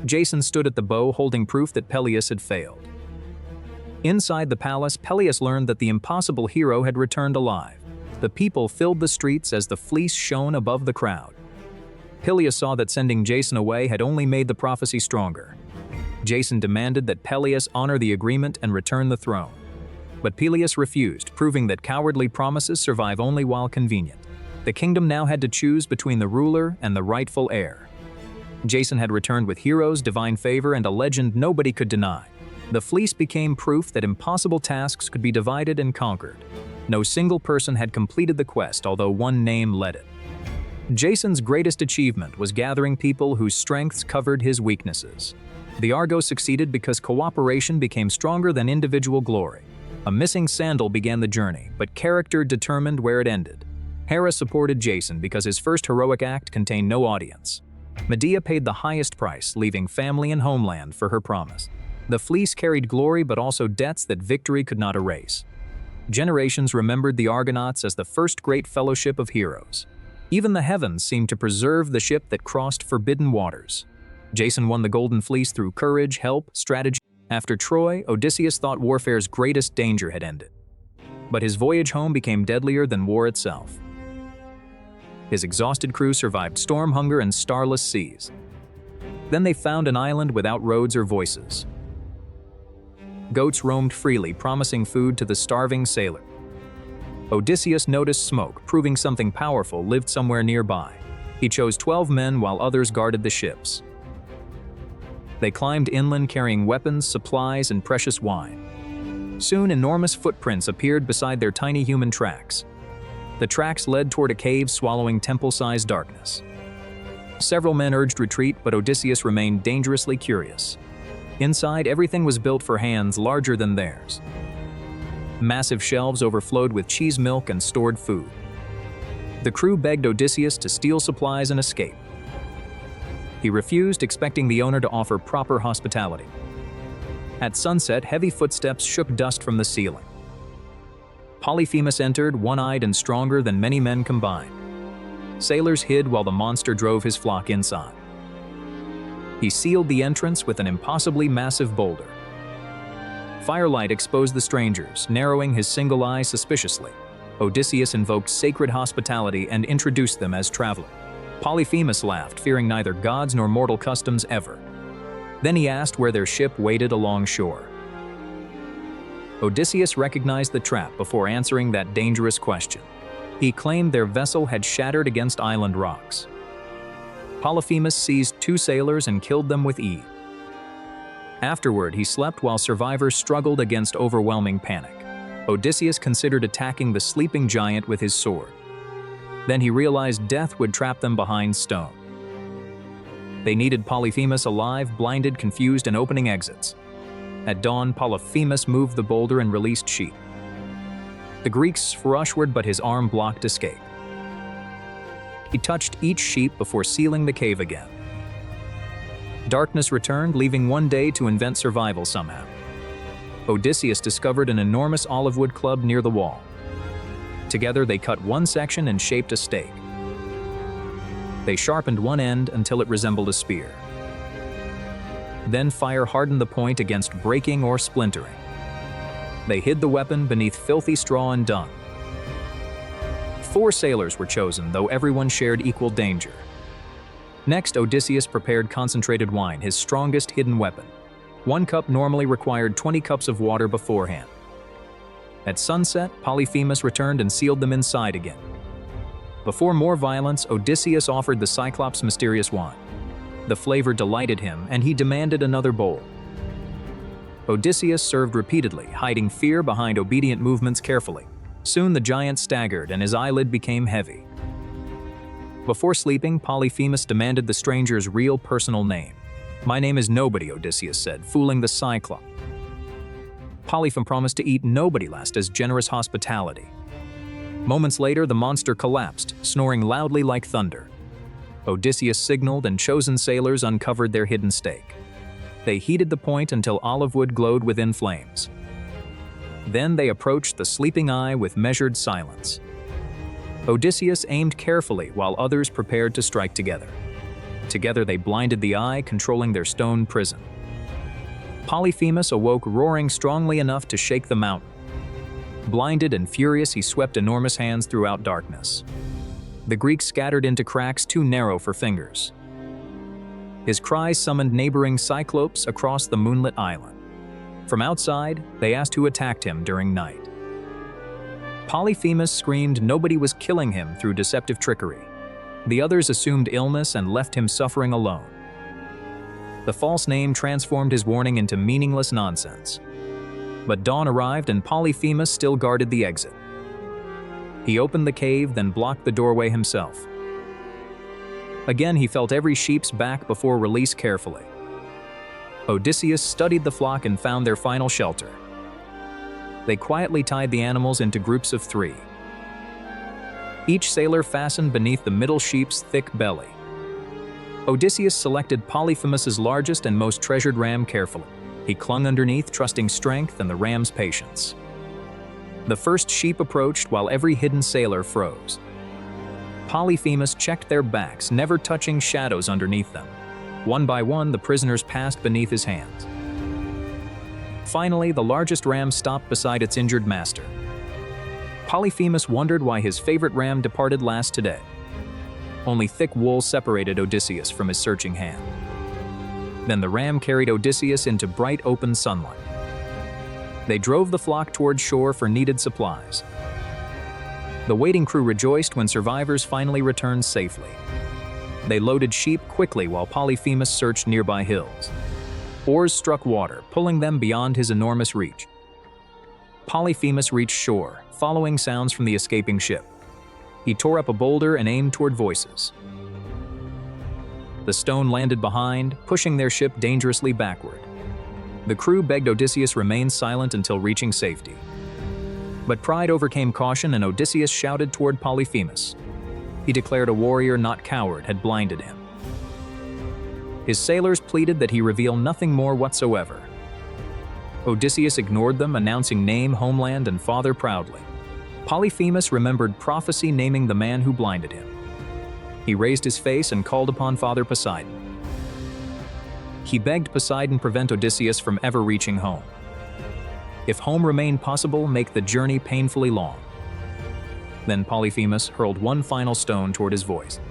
Jason stood at the bow holding proof that Peleus had failed. Inside the palace, Peleus learned that the impossible hero had returned alive. The people filled the streets as the fleece shone above the crowd. Peleus saw that sending Jason away had only made the prophecy stronger. Jason demanded that Peleus honor the agreement and return the throne. But Peleus refused, proving that cowardly promises survive only while convenient. The kingdom now had to choose between the ruler and the rightful heir. Jason had returned with heroes, divine favor, and a legend nobody could deny. The fleece became proof that impossible tasks could be divided and conquered. No single person had completed the quest, although one name led it. Jason's greatest achievement was gathering people whose strengths covered his weaknesses. The Argo succeeded because cooperation became stronger than individual glory. A missing sandal began the journey, but character determined where it ended. Hera supported Jason because his first heroic act contained no audience. Medea paid the highest price, leaving family and homeland for her promise. The fleece carried glory but also debts that victory could not erase. Generations remembered the Argonauts as the first great fellowship of heroes. Even the heavens seemed to preserve the ship that crossed forbidden waters. Jason won the Golden Fleece through courage, help, strategy. After Troy, Odysseus thought warfare's greatest danger had ended. But his voyage home became deadlier than war itself. His exhausted crew survived storm, hunger, and starless seas. Then they found an island without roads or voices. Goats roamed freely, promising food to the starving sailor. Odysseus noticed smoke, proving something powerful lived somewhere nearby. He chose 12 men while others guarded the ships. They climbed inland carrying weapons, supplies, and precious wine. Soon, enormous footprints appeared beside their tiny human tracks. The tracks led toward a cave swallowing temple-sized darkness. Several men urged retreat, but Odysseus remained dangerously curious. Inside, everything was built for hands larger than theirs. Massive shelves overflowed with cheese, milk, and stored food. The crew begged Odysseus to steal supplies and escape. He refused, expecting the owner to offer proper hospitality. At sunset, heavy footsteps shook dust from the ceiling. Polyphemus entered, one-eyed and stronger than many men combined. Sailors hid while the monster drove his flock inside. He sealed the entrance with an impossibly massive boulder. Firelight exposed the strangers, narrowing his single eye suspiciously. Odysseus invoked sacred hospitality and introduced them as travelers. Polyphemus laughed, fearing neither gods nor mortal customs ever. Then he asked where their ship waited along shore. Odysseus recognized the trap before answering that dangerous question. He claimed their vessel had shattered against island rocks. Polyphemus seized 2 sailors and killed them with ease. Afterward, he slept while survivors struggled against overwhelming panic. Odysseus considered attacking the sleeping giant with his sword. Then he realized death would trap them behind stone. They needed Polyphemus alive, blinded, confused, and opening exits. At dawn, Polyphemus moved the boulder and released sheep. The Greeks rushward, but his arm blocked escape. He touched each sheep before sealing the cave again. Darkness returned, leaving one day to invent survival somehow. Odysseus discovered an enormous olive wood club near the wall. Together, they cut one section and shaped a stake. They sharpened one end until it resembled a spear. Then fire hardened the point against breaking or splintering. They hid the weapon beneath filthy straw and dung. 4 sailors were chosen, though everyone shared equal danger. Next, Odysseus prepared concentrated wine, his strongest hidden weapon. 1 cup normally required 20 cups of water beforehand. At sunset, Polyphemus returned and sealed them inside again. Before more violence, Odysseus offered the Cyclops mysterious wine. The flavor delighted him, and he demanded another bowl. Odysseus served repeatedly, hiding fear behind obedient movements carefully. Soon the giant staggered, and his eyelid became heavy. Before sleeping, Polyphemus demanded the stranger's real personal name. "My name is Nobody," Odysseus said, fooling the Cyclops. Polyphemus promised to eat nobody last as generous hospitality. Moments later, the monster collapsed, snoring loudly like thunder. Odysseus signaled, and chosen sailors uncovered their hidden stake. They heated the point until olive wood glowed within flames. Then they approached the sleeping eye with measured silence. Odysseus aimed carefully while others prepared to strike together. Together they blinded the eye, controlling their stone prison. Polyphemus awoke roaring strongly enough to shake the mountain. Blinded and furious, he swept enormous hands throughout darkness. The Greeks scattered into cracks too narrow for fingers. His cries summoned neighboring Cyclopes across the moonlit island. From outside, they asked who attacked him during night. Polyphemus screamed nobody was killing him through deceptive trickery. The others assumed illness and left him suffering alone. The false name transformed his warning into meaningless nonsense. But dawn arrived, and Polyphemus still guarded the exit. He opened the cave, then blocked the doorway himself. Again, he felt every sheep's back before release carefully. Odysseus studied the flock and found their final shelter. They quietly tied the animals into groups of 3. Each sailor fastened beneath the middle sheep's thick belly. Odysseus selected Polyphemus's largest and most treasured ram carefully. He clung underneath, trusting strength and the ram's patience. The first sheep approached while every hidden sailor froze. Polyphemus checked their backs, never touching shadows underneath them. One by one, the prisoners passed beneath his hands. Finally, the largest ram stopped beside its injured master. Polyphemus wondered why his favorite ram departed last today. Only thick wool separated Odysseus from his searching hand. Then the ram carried Odysseus into bright open sunlight. They drove the flock toward shore for needed supplies. The waiting crew rejoiced when survivors finally returned safely. They loaded sheep quickly while Polyphemus searched nearby hills. Oars struck water, pulling them beyond his enormous reach. Polyphemus reached shore, following sounds from the escaping ship. He tore up a boulder and aimed toward voices. The stone landed behind, pushing their ship dangerously backward. The crew begged Odysseus remain silent until reaching safety. But pride overcame caution, and Odysseus shouted toward Polyphemus. He declared a warrior, not coward, had blinded him. His sailors pleaded that he reveal nothing more whatsoever. Odysseus ignored them, announcing name, homeland, and father proudly. Polyphemus remembered prophecy naming the man who blinded him. He raised his face and called upon Father Poseidon. He begged Poseidon prevent Odysseus from ever reaching home. If home remained possible, make the journey painfully long. Then Polyphemus hurled one final stone toward his voice.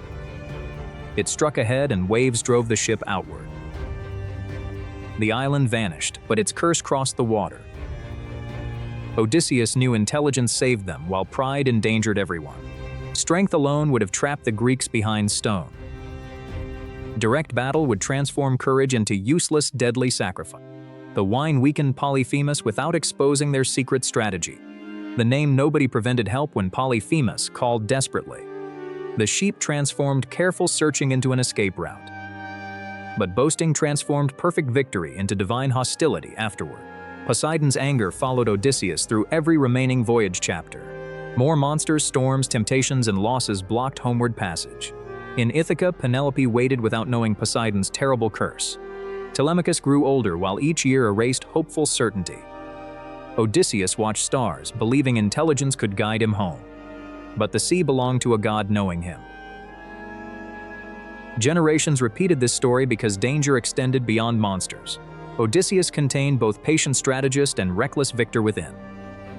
It struck ahead, and waves drove the ship outward. The island vanished, but its curse crossed the water. Odysseus knew intelligence saved them, while pride endangered everyone. Strength alone would have trapped the Greeks behind stone. Direct battle would transform courage into useless, deadly sacrifice. The wine weakened Polyphemus without exposing their secret strategy. The name nobody prevented help when Polyphemus called desperately. The sheep transformed careful searching into an escape route. But boasting transformed perfect victory into divine hostility afterward. Poseidon's anger followed Odysseus through every remaining voyage chapter. More monsters, storms, temptations, and losses blocked homeward passage. In Ithaca, Penelope waited without knowing Poseidon's terrible curse. Telemachus grew older while each year erased hopeful certainty. Odysseus watched stars, believing intelligence could guide him home. But the sea belonged to a god knowing him. Generations repeated this story because danger extended beyond monsters. Odysseus contained both patient strategist and reckless victor within.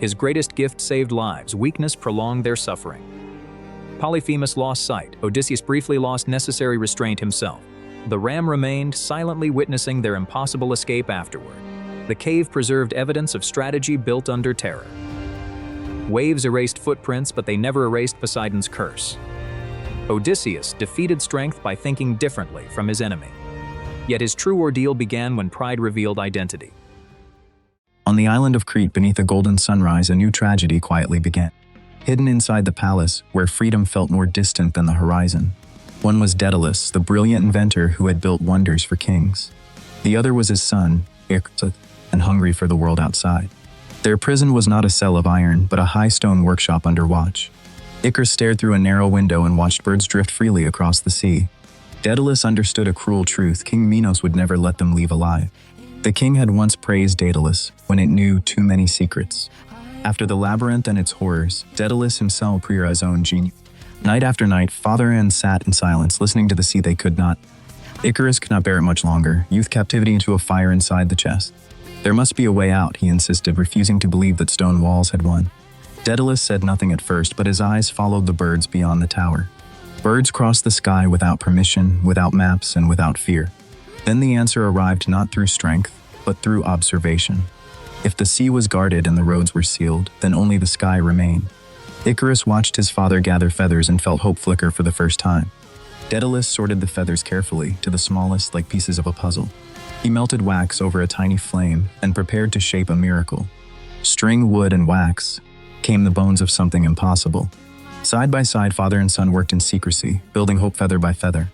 His greatest gift saved lives, weakness prolonged their suffering. Polyphemus lost sight. Odysseus briefly lost necessary restraint himself. The ram remained, silently witnessing their impossible escape afterward. The cave preserved evidence of strategy built under terror. Waves erased footprints, but they never erased Poseidon's curse. Odysseus defeated strength by thinking differently from his enemy. Yet his true ordeal began when pride revealed identity. On the island of Crete beneath a golden sunrise, a new tragedy quietly began. Hidden inside the palace, where freedom felt more distant than the horizon, one was Daedalus, the brilliant inventor who had built wonders for kings. The other was his son, Icarus, and hungry for the world outside. Their prison was not a cell of iron, but a high stone workshop under watch. Icarus stared through a narrow window and watched birds drift freely across the sea. Daedalus understood a cruel truth: King Minos would never let them leave alive. The king had once praised Daedalus when it knew too many secrets. After the labyrinth and its horrors, Daedalus himself proved his own genius. Night after night, father and sat in silence, listening to the sea they could not. Icarus could not bear it much longer, youth captivity into a fire inside the chest. There must be a way out, he insisted, refusing to believe that stone walls had won. Daedalus said nothing at first, but his eyes followed the birds beyond the tower. Birds crossed the sky without permission, without maps, and without fear. Then the answer arrived, not through strength, but through observation. If the sea was guarded and the roads were sealed, then only the sky remained. Icarus watched his father gather feathers and felt hope flicker for the first time. Daedalus sorted the feathers carefully, to the smallest, like pieces of a puzzle. He melted wax over a tiny flame and prepared to shape a miracle. String, wood, and wax came the bones of something impossible. Side by side, father and son worked in secrecy, building hope feather by feather.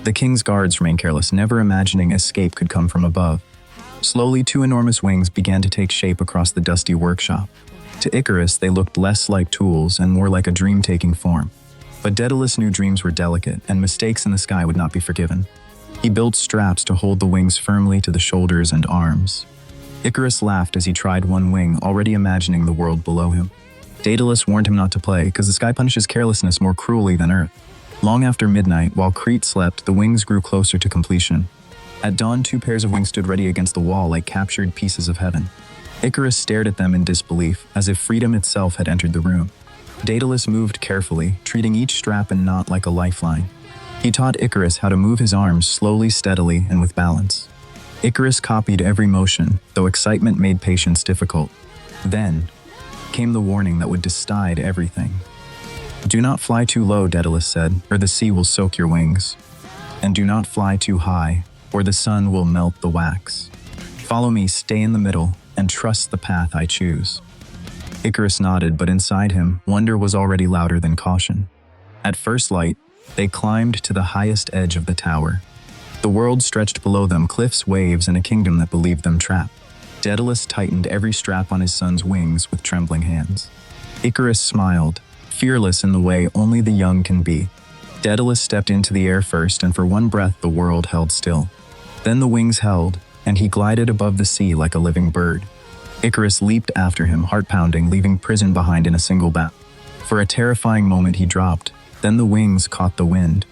The king's guards remained careless, never imagining escape could come from above. Slowly, two enormous wings began to take shape across the dusty workshop. To Icarus, they looked less like tools and more like a dream taking form. But Daedalus knew dreams were delicate, and mistakes in the sky would not be forgiven. He built straps to hold the wings firmly to the shoulders and arms. Icarus laughed as he tried one wing, already imagining the world below him. Daedalus warned him not to play, because the sky punishes carelessness more cruelly than earth. Long after midnight, while Crete slept, the wings grew closer to completion. At dawn, two pairs of wings stood ready against the wall like captured pieces of heaven. Icarus stared at them in disbelief, as if freedom itself had entered the room. Daedalus moved carefully, treating each strap and knot like a lifeline. He taught Icarus how to move his arms slowly, steadily, and with balance. Icarus copied every motion, though excitement made patience difficult. Then came the warning that would decide everything. "Do not fly too low," Daedalus said, "or the sea will soak your wings. And do not fly too high, or the sun will melt the wax. Follow me, stay in the middle, and trust the path I choose." Icarus nodded, but inside him, wonder was already louder than caution. At first light, they climbed to the highest edge of the tower. The world stretched below them, cliffs, waves, and a kingdom that believed them trapped. Daedalus tightened every strap on his son's wings with trembling hands. Icarus smiled, fearless in the way only the young can be. Daedalus stepped into the air first, and for one breath the world held still. Then the wings held, and he glided above the sea like a living bird. Icarus leaped after him, heart-pounding, leaving prison behind in a single bound. For a terrifying moment he dropped, then the wings caught the wind.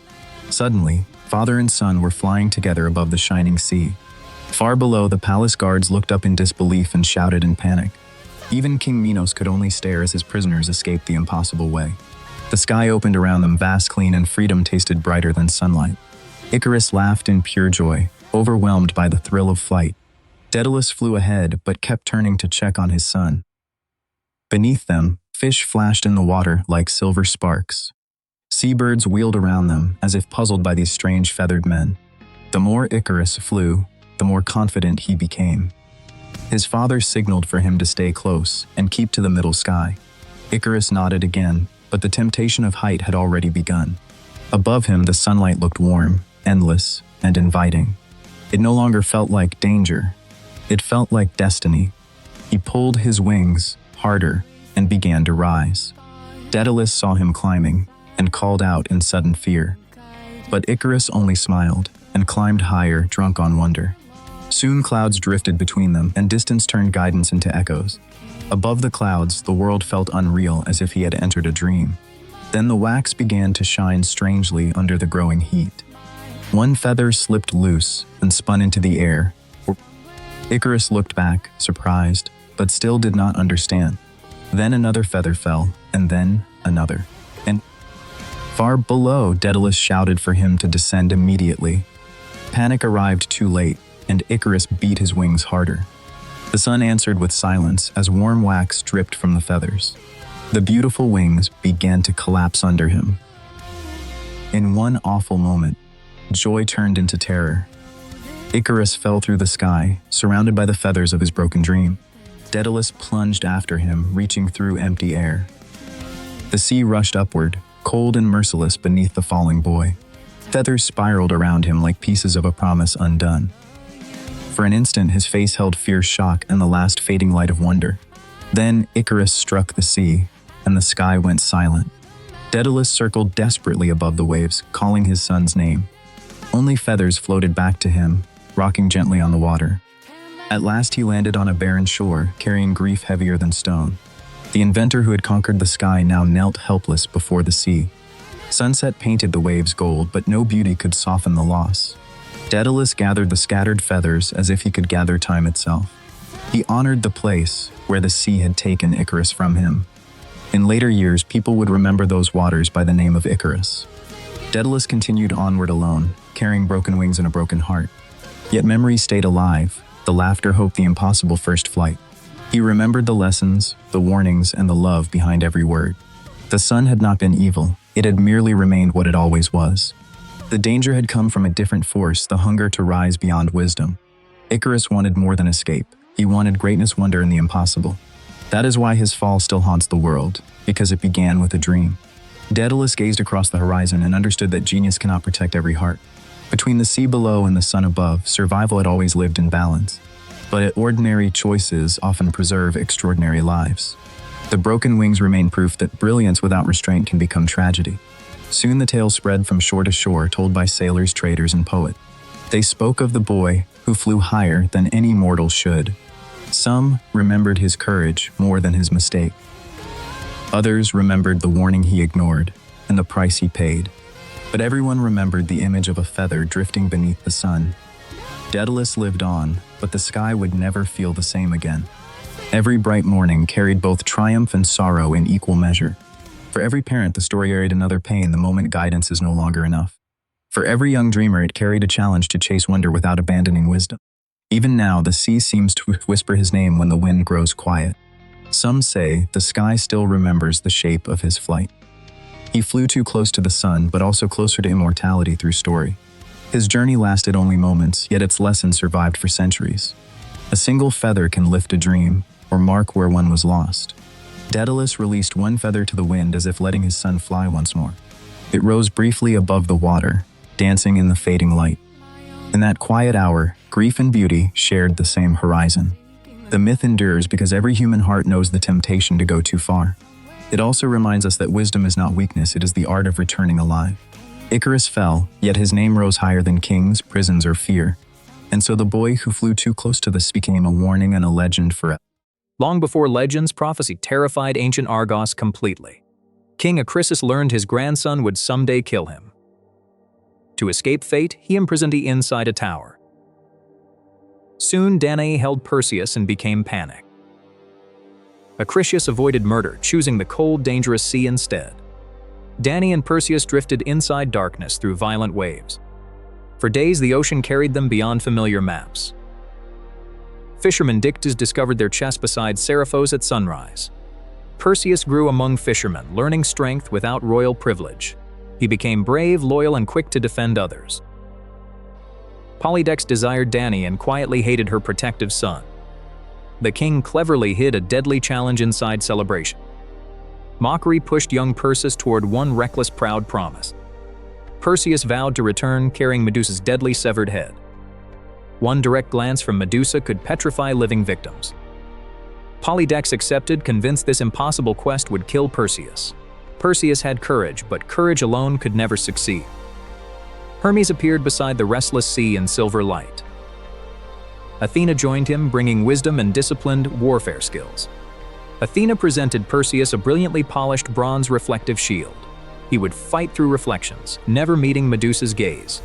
Suddenly, father and son were flying together above the shining sea. Far below, the palace guards looked up in disbelief and shouted in panic. Even King Minos could only stare as his prisoners escaped the impossible way. The sky opened around them, vast, clean, and freedom tasted brighter than sunlight. Icarus laughed in pure joy, overwhelmed by the thrill of flight. Daedalus flew ahead, but kept turning to check on his son. Beneath them, fish flashed in the water like silver sparks. Seabirds wheeled around them, as if puzzled by these strange feathered men. The more Icarus flew, the more confident he became. His father signaled for him to stay close and keep to the middle sky. Icarus nodded again, but the temptation of height had already begun. Above him, the sunlight looked warm, endless, and inviting. It no longer felt like danger. It felt like destiny. He pulled his wings harder and began to rise. Daedalus saw him climbing and called out in sudden fear. But Icarus only smiled and climbed higher, drunk on wonder. Soon clouds drifted between them, and distance turned guidance into echoes. Above the clouds, the world felt unreal, as if he had entered a dream. Then the wax began to shine strangely under the growing heat. One feather slipped loose and spun into the air. Icarus looked back, surprised, but still did not understand. Then another feather fell, and then another. And far below, Daedalus shouted for him to descend immediately. Panic arrived too late, and Icarus beat his wings harder. The sun answered with silence as warm wax dripped from the feathers. The beautiful wings began to collapse under him. In one awful moment, joy turned into terror. Icarus fell through the sky, surrounded by the feathers of his broken dream. Daedalus plunged after him, reaching through empty air. The sea rushed upward, cold and merciless beneath the falling boy. Feathers spiraled around him like pieces of a promise undone. For an instant, his face held fierce shock and the last fading light of wonder. Then Icarus struck the sea, and the sky went silent. Daedalus circled desperately above the waves, calling his son's name. Only feathers floated back to him, rocking gently on the water. At last he landed on a barren shore, carrying grief heavier than stone. The inventor who had conquered the sky now knelt helpless before the sea. Sunset painted the waves gold, but no beauty could soften the loss. Daedalus gathered the scattered feathers as if he could gather time itself. He honored the place where the sea had taken Icarus from him. In later years, people would remember those waters by the name of Icarus. Daedalus continued onward alone, carrying broken wings and a broken heart. Yet memory stayed alive, the laughter, hope, the impossible first flight. He remembered the lessons, the warnings, and the love behind every word. The sun had not been evil, it had merely remained what it always was. The danger had come from a different force, the hunger to rise beyond wisdom. Icarus wanted more than escape. He wanted greatness, wonder, and the impossible. That is why his fall still haunts the world, because it began with a dream. Daedalus gazed across the horizon and understood that genius cannot protect every heart. Between the sea below and the sun above, survival had always lived in balance. But ordinary choices often preserve extraordinary lives. The broken wings remain proof that brilliance without restraint can become tragedy. Soon the tale spread from shore to shore, told by sailors, traders, and poets. They spoke of the boy who flew higher than any mortal should. Some remembered his courage more than his mistake. Others remembered the warning he ignored and the price he paid. But everyone remembered the image of a feather drifting beneath the sun. Daedalus lived on, but the sky would never feel the same again. Every bright morning carried both triumph and sorrow in equal measure. For every parent, the story carried another pain the moment guidance is no longer enough. For every young dreamer, it carried a challenge to chase wonder without abandoning wisdom. Even now, the sea seems to whisper his name when the wind grows quiet. Some say the sky still remembers the shape of his flight. He flew too close to the sun, but also closer to immortality through story. His journey lasted only moments, yet its lesson survived for centuries. A single feather can lift a dream, or mark where one was lost. Daedalus released one feather to the wind as if letting his son fly once more. It rose briefly above the water, dancing in the fading light. In that quiet hour, grief and beauty shared the same horizon. The myth endures because every human heart knows the temptation to go too far. It also reminds us that wisdom is not weakness, it is the art of returning alive. Icarus fell, yet his name rose higher than kings, prisons, or fear. And so the boy who flew too close to the sea became a warning and a legend forever. Long before legends, prophecy terrified ancient Argos completely. King Acrisius learned his grandson would someday kill him. To escape fate, he imprisoned him inside a tower. Soon, Danae held Perseus and became panicked. Acrisius avoided murder, choosing the cold, dangerous sea instead. Danae and Perseus drifted inside darkness through violent waves. For days, the ocean carried them beyond familiar maps. Fisherman Dictys discovered their chest beside Seriphos at sunrise. Perseus grew among fishermen, learning strength without royal privilege. He became brave, loyal, and quick to defend others. Polydex desired Danae and quietly hated her protective son. The king cleverly hid a deadly challenge inside celebration. Mockery pushed young Perseus toward one reckless, proud promise. Perseus vowed to return, carrying Medusa's deadly severed head. One direct glance from Medusa could petrify living victims. Polydex accepted, convinced this impossible quest would kill Perseus. Perseus had courage, but courage alone could never succeed. Hermes appeared beside the restless sea in silver light. Athena joined him, bringing wisdom and disciplined warfare skills. Athena presented Perseus a brilliantly polished bronze reflective shield. He would fight through reflections, never meeting Medusa's gaze.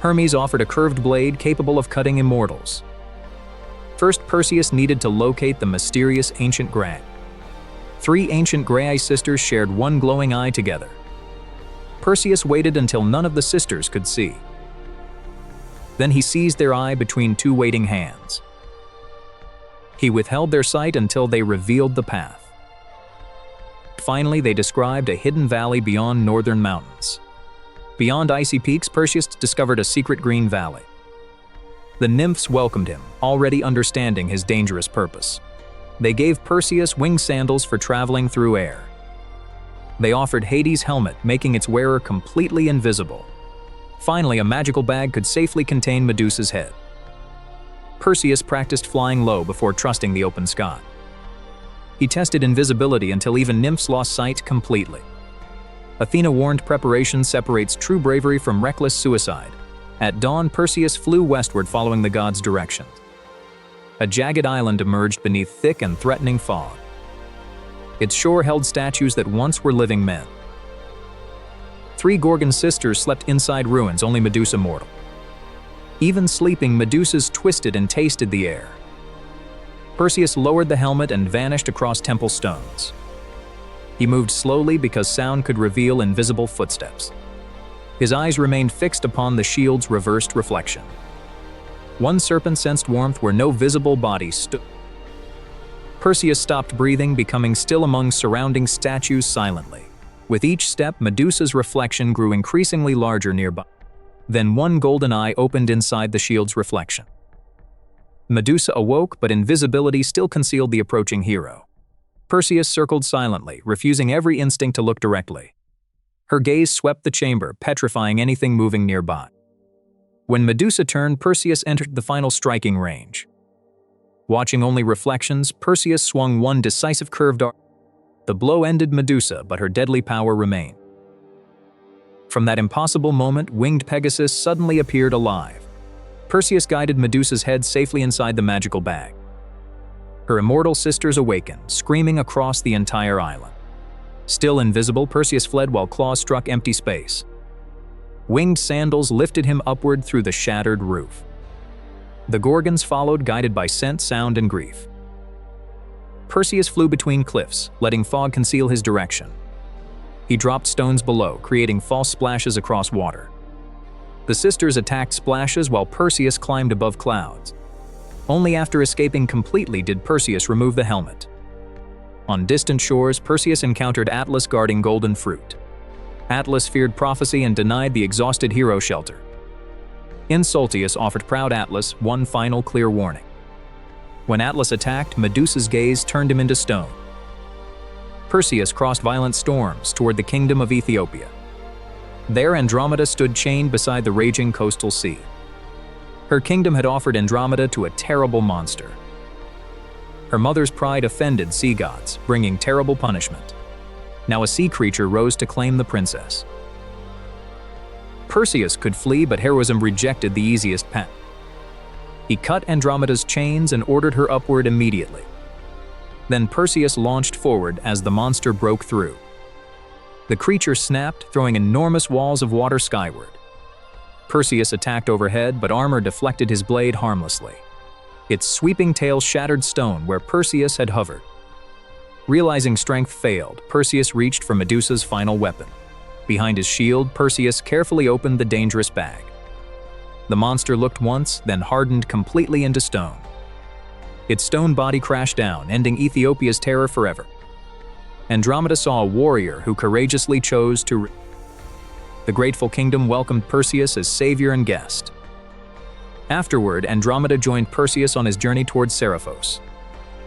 Hermes offered a curved blade capable of cutting immortals. First, Perseus needed to locate the mysterious ancient Grae. 3 ancient Grae sisters shared one glowing eye together. Perseus waited until none of the sisters could see. Then he seized their eye between two waiting hands. He withheld their sight until they revealed the path. Finally, they described a hidden valley beyond northern mountains. Beyond icy peaks, Perseus discovered a secret green valley. The nymphs welcomed him, already understanding his dangerous purpose. They gave Perseus wing sandals for traveling through air. They offered Hades' helmet, making its wearer completely invisible. Finally, a magical bag could safely contain Medusa's head. Perseus practiced flying low before trusting the open sky. He tested invisibility until even nymphs lost sight completely. Athena warned preparation separates true bravery from reckless suicide. At dawn, Perseus flew westward following the gods' directions. A jagged island emerged beneath thick and threatening fog. Its shore held statues that once were living men. 3 Gorgon sisters slept inside ruins, only Medusa mortal. Even sleeping, Medusa's twisted and tasted the air. Perseus lowered the helmet and vanished across temple stones. He moved slowly because sound could reveal invisible footsteps. His eyes remained fixed upon the shield's reversed reflection. One serpent sensed warmth where no visible body stood. Perseus stopped breathing, becoming still among surrounding statues silently. With each step, Medusa's reflection grew increasingly larger nearby. Then one golden eye opened inside the shield's reflection. Medusa awoke, but invisibility still concealed the approaching hero. Perseus circled silently, refusing every instinct to look directly. Her gaze swept the chamber, petrifying anything moving nearby. When Medusa turned, Perseus entered the final striking range. Watching only reflections, Perseus swung one decisive curved arc. The blow ended Medusa, but her deadly power remained. From that impossible moment, winged Pegasus suddenly appeared alive. Perseus guided Medusa's head safely inside the magical bag. Her immortal sisters awakened, screaming across the entire island. Still invisible, Perseus fled while claws struck empty space. Winged sandals lifted him upward through the shattered roof. The Gorgons followed, guided by scent, sound, and grief. Perseus flew between cliffs, letting fog conceal his direction. He dropped stones below, creating false splashes across water. The sisters attacked splashes while Perseus climbed above clouds. Only after escaping completely did Perseus remove the helmet. On distant shores, Perseus encountered Atlas guarding golden fruit. Atlas feared prophecy and denied the exhausted hero shelter. Insultius offered proud Atlas one final clear warning. When Atlas attacked, Medusa's gaze turned him into stone. Perseus crossed violent storms toward the kingdom of Ethiopia. There, Andromeda stood chained beside the raging coastal sea. Her kingdom had offered Andromeda to a terrible monster. Her mother's pride offended sea gods, bringing terrible punishment. Now a sea creature rose to claim the princess. Perseus could flee, but heroism rejected the easiest path. He cut Andromeda's chains and ordered her upward immediately. Then Perseus launched forward as the monster broke through. The creature snapped, throwing enormous walls of water skyward. Perseus attacked overhead, but armor deflected his blade harmlessly. Its sweeping tail shattered stone where Perseus had hovered. Realizing strength failed, Perseus reached for Medusa's final weapon. Behind his shield, Perseus carefully opened the dangerous bag. The monster looked once, then hardened completely into stone. Its stone body crashed down, ending Ethiopia's terror forever. Andromeda saw a warrior who courageously chose to. The grateful kingdom welcomed Perseus as savior and guest. Afterward, Andromeda joined Perseus on his journey towards Seriphos.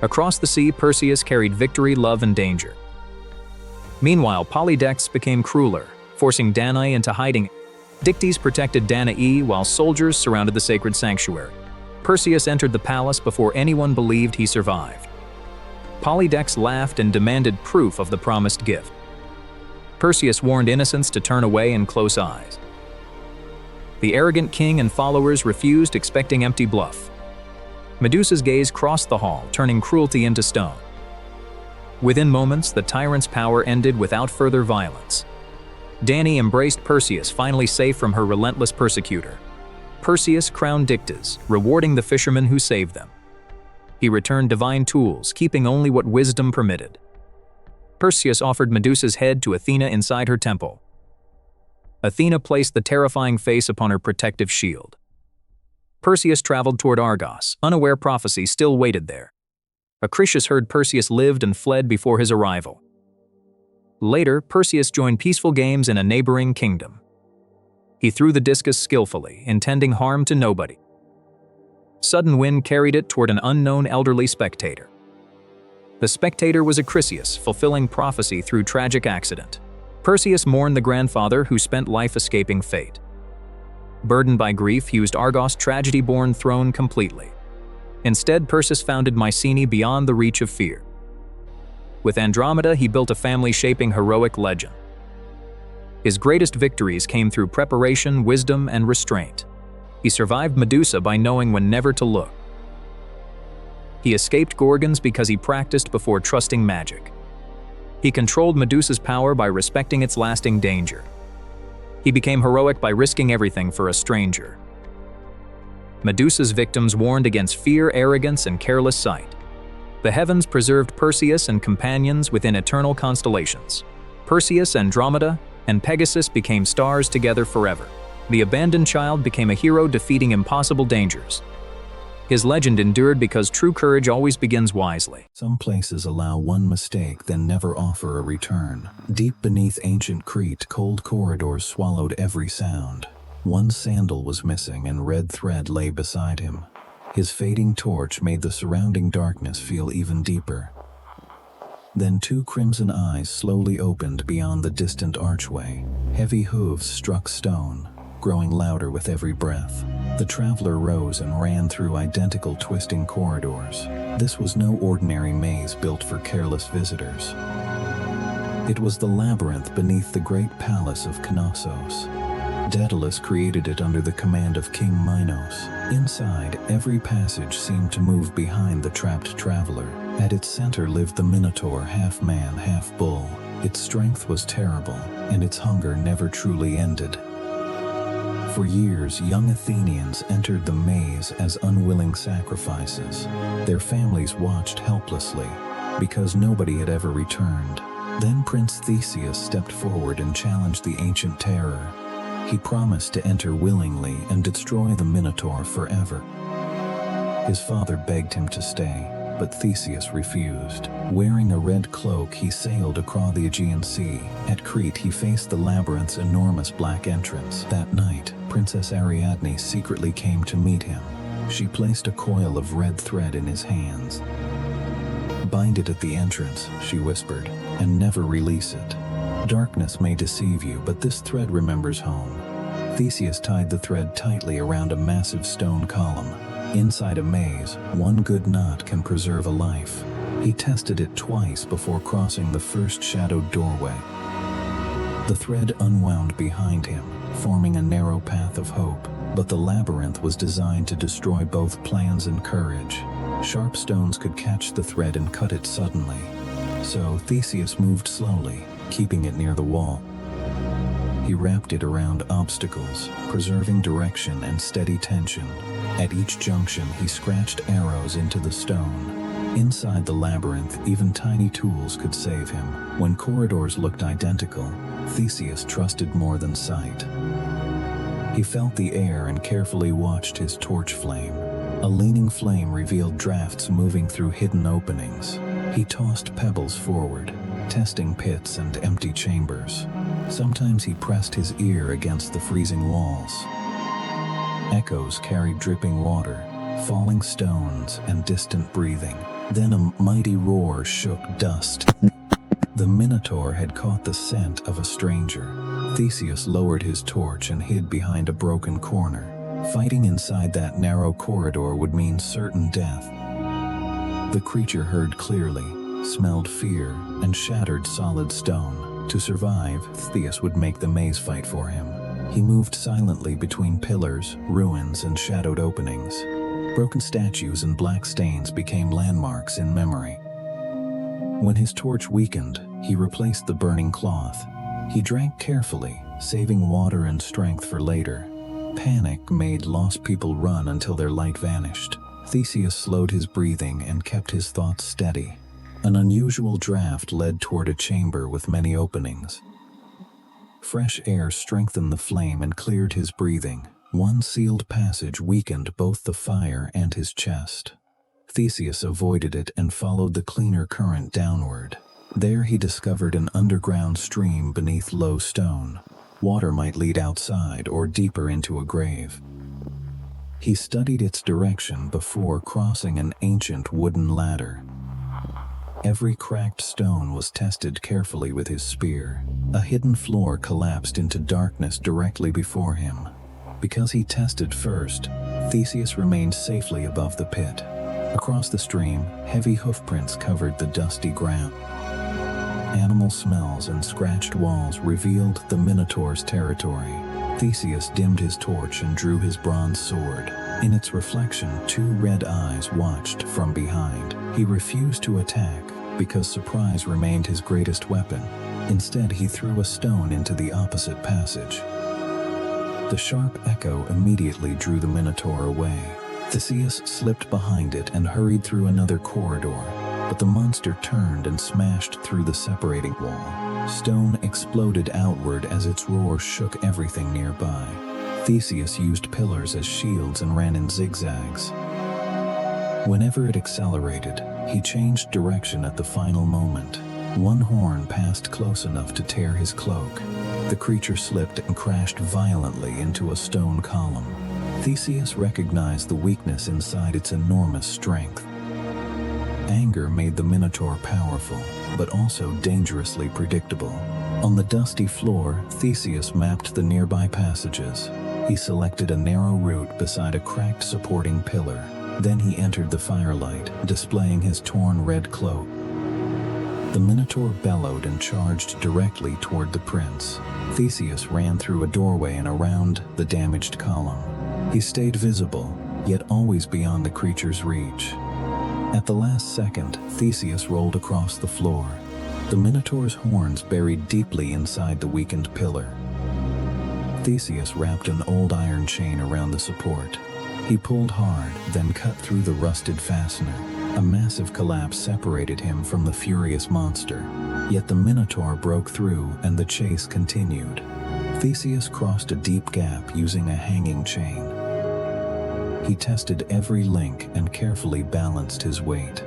Across the sea, Perseus carried victory, love, and danger. Meanwhile, Polydectes became crueler, forcing Danae into hiding. Dictys protected Danae while soldiers surrounded the sacred sanctuary. Perseus entered the palace before anyone believed he survived. Polydectes laughed and demanded proof of the promised gift. Perseus warned innocents to turn away in close eyes. The arrogant king and followers refused, expecting empty bluff. Medusa's gaze crossed the hall, turning cruelty into stone. Within moments, the tyrant's power ended without further violence. Danae embraced Perseus, finally safe from her relentless persecutor. Perseus crowned Dictys, rewarding the fishermen who saved them. He returned divine tools, keeping only what wisdom permitted. Perseus offered Medusa's head to Athena inside her temple. Athena placed the terrifying face upon her protective shield. Perseus traveled toward Argos, unaware prophecy still waited there. Acrisius heard Perseus lived and fled before his arrival. Later, Perseus joined peaceful games in a neighboring kingdom. He threw the discus skillfully, intending harm to nobody. Sudden wind carried it toward an unknown elderly spectator. The spectator was Acrisius, fulfilling prophecy through tragic accident. Perseus mourned the grandfather who spent life escaping fate. Burdened by grief, he used Argos' tragedy-born throne completely. Instead, Perseus founded Mycenae beyond the reach of fear. With Andromeda, he built a family-shaping heroic legend. His greatest victories came through preparation, wisdom, and restraint. He survived Medusa by knowing when never to look. He escaped Gorgons because he practiced before trusting magic. He controlled Medusa's power by respecting its lasting danger. He became heroic by risking everything for a stranger. Medusa's victims warned against fear, arrogance, and careless sight. The heavens preserved Perseus and companions within eternal constellations. Perseus, Andromeda, and Pegasus became stars together forever. The abandoned child became a hero defeating impossible dangers. His legend endured because true courage always begins wisely. Some places allow one mistake, then never offer a return. Deep beneath ancient Crete, cold corridors swallowed every sound. One sandal was missing and red thread lay beside him. His fading torch made the surrounding darkness feel even deeper. Then two crimson eyes slowly opened beyond the distant archway. Heavy hooves struck stone, growing louder with every breath. The traveler rose and ran through identical twisting corridors. This was no ordinary maze built for careless visitors. It was the labyrinth beneath the great palace of Knossos. Daedalus created it under the command of King Minos. Inside, every passage seemed to move behind the trapped traveler. At its center lived the Minotaur, half man, half bull. Its strength was terrible, and its hunger never truly ended. For years, young Athenians entered the maze as unwilling sacrifices. Their families watched helplessly, because nobody had ever returned. Then Prince Theseus stepped forward and challenged the ancient terror. He promised to enter willingly and destroy the Minotaur forever. His father begged him to stay, but Theseus refused. Wearing a red cloak, he sailed across the Aegean Sea. At Crete, he faced the labyrinth's enormous black entrance. That night, Princess Ariadne secretly came to meet him. She placed a coil of red thread in his hands. "Bind it at the entrance," she whispered, "and never release it. Darkness may deceive you, but this thread remembers home." Theseus tied the thread tightly around a massive stone column. Inside a maze, one good knot can preserve a life. He tested it twice before crossing the first shadowed doorway. The thread unwound behind him, forming a narrow path of hope. But the labyrinth was designed to destroy both plans and courage. Sharp stones could catch the thread and cut it suddenly. So Theseus moved slowly, keeping it near the wall. He wrapped it around obstacles, preserving direction and steady tension. At each junction, he scratched arrows into the stone. Inside the labyrinth, even tiny tools could save him. When corridors looked identical, Theseus trusted more than sight. He felt the air and carefully watched his torch flame. A leaning flame revealed drafts moving through hidden openings. He tossed pebbles forward, testing pits and empty chambers. Sometimes he pressed his ear against the freezing walls. Echoes carried dripping water, falling stones, and distant breathing. Then a mighty roar shook dust. The Minotaur had caught the scent of a stranger. Theseus lowered his torch and hid behind a broken corner. Fighting inside that narrow corridor would mean certain death. The creature heard clearly, smelled fear, and shattered solid stone. To survive, Theseus would make the maze fight for him. He moved silently between pillars, ruins, and shadowed openings. Broken statues and black stains became landmarks in memory. When his torch weakened, he replaced the burning cloth. He drank carefully, saving water and strength for later. Panic made lost people run until their light vanished. Theseus slowed his breathing and kept his thoughts steady. An unusual draft led toward a chamber with many openings. Fresh air strengthened the flame and cleared his breathing. One sealed passage weakened both the fire and his chest. Theseus avoided it and followed the cleaner current downward. There he discovered an underground stream beneath low stone. Water might lead outside or deeper into a grave. He studied its direction before crossing an ancient wooden ladder. Every cracked stone was tested carefully with his spear. A hidden floor collapsed into darkness directly before him. Because he tested first, Theseus remained safely above the pit. Across the stream, heavy hoofprints covered the dusty ground. Animal smells and scratched walls revealed the Minotaur's territory. Theseus dimmed his torch and drew his bronze sword. In its reflection, two red eyes watched from behind. He refused to attack because surprise remained his greatest weapon. Instead, he threw a stone into the opposite passage. The sharp echo immediately drew the Minotaur away. Theseus slipped behind it and hurried through another corridor, but the monster turned and smashed through the separating wall. Stone exploded outward as its roar shook everything nearby. Theseus used pillars as shields and ran in zigzags. Whenever it accelerated, he changed direction at the final moment. One horn passed close enough to tear his cloak. The creature slipped and crashed violently into a stone column. Theseus recognized the weakness inside its enormous strength. Anger made the Minotaur powerful, but also dangerously predictable. On the dusty floor, Theseus mapped the nearby passages. He selected a narrow route beside a cracked supporting pillar. Then he entered the firelight, displaying his torn red cloak. The Minotaur bellowed and charged directly toward the prince. Theseus ran through a doorway and around the damaged column. He stayed visible, yet always beyond the creature's reach. At the last second, Theseus rolled across the floor. The Minotaur's horns buried deeply inside the weakened pillar. Theseus wrapped an old iron chain around the support. He pulled hard, then cut through the rusted fastener. A massive collapse separated him from the furious monster. Yet the Minotaur broke through and the chase continued. Theseus crossed a deep gap using a hanging chain. He tested every link and carefully balanced his weight.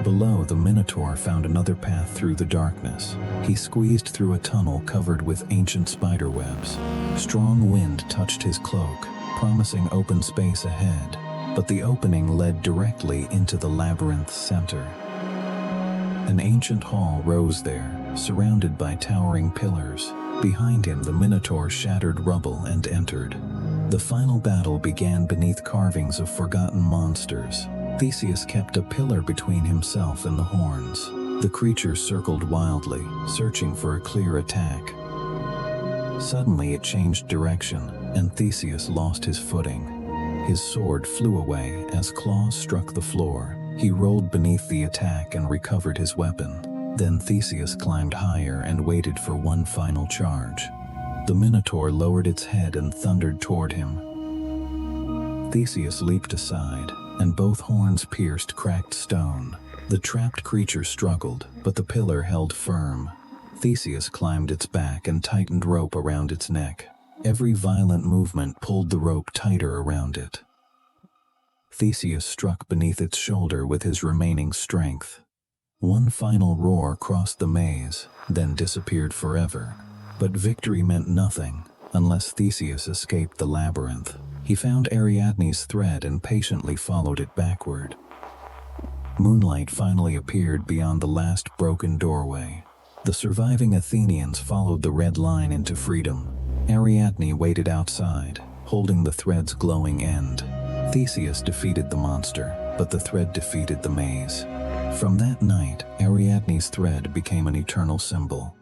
Below, the Minotaur found another path through the darkness. He squeezed through a tunnel covered with ancient spider webs. Strong wind touched his cloak, promising open space ahead, but the opening led directly into the labyrinth's center. An ancient hall rose there, surrounded by towering pillars. Behind him, the Minotaur shattered rubble and entered. The final battle began beneath carvings of forgotten monsters. Theseus kept a pillar between himself and the horns. The creature circled wildly, searching for a clear attack. Suddenly it changed direction, and Theseus lost his footing. His sword flew away as claws struck the floor. He rolled beneath the attack and recovered his weapon. Then Theseus climbed higher and waited for one final charge. The Minotaur lowered its head and thundered toward him. Theseus leaped aside, and both horns pierced cracked stone. The trapped creature struggled, but the pillar held firm. Theseus climbed its back and tightened rope around its neck. Every violent movement pulled the rope tighter around it. Theseus struck beneath its shoulder with his remaining strength. One final roar crossed the maze, then disappeared forever. But victory meant nothing unless Theseus escaped the labyrinth. He found Ariadne's thread and patiently followed it backward. Moonlight finally appeared beyond the last broken doorway. The surviving Athenians followed the red line into freedom. Ariadne waited outside, holding the thread's glowing end. Theseus defeated the monster, but the thread defeated the maze. From that night, Ariadne's thread became an eternal symbol.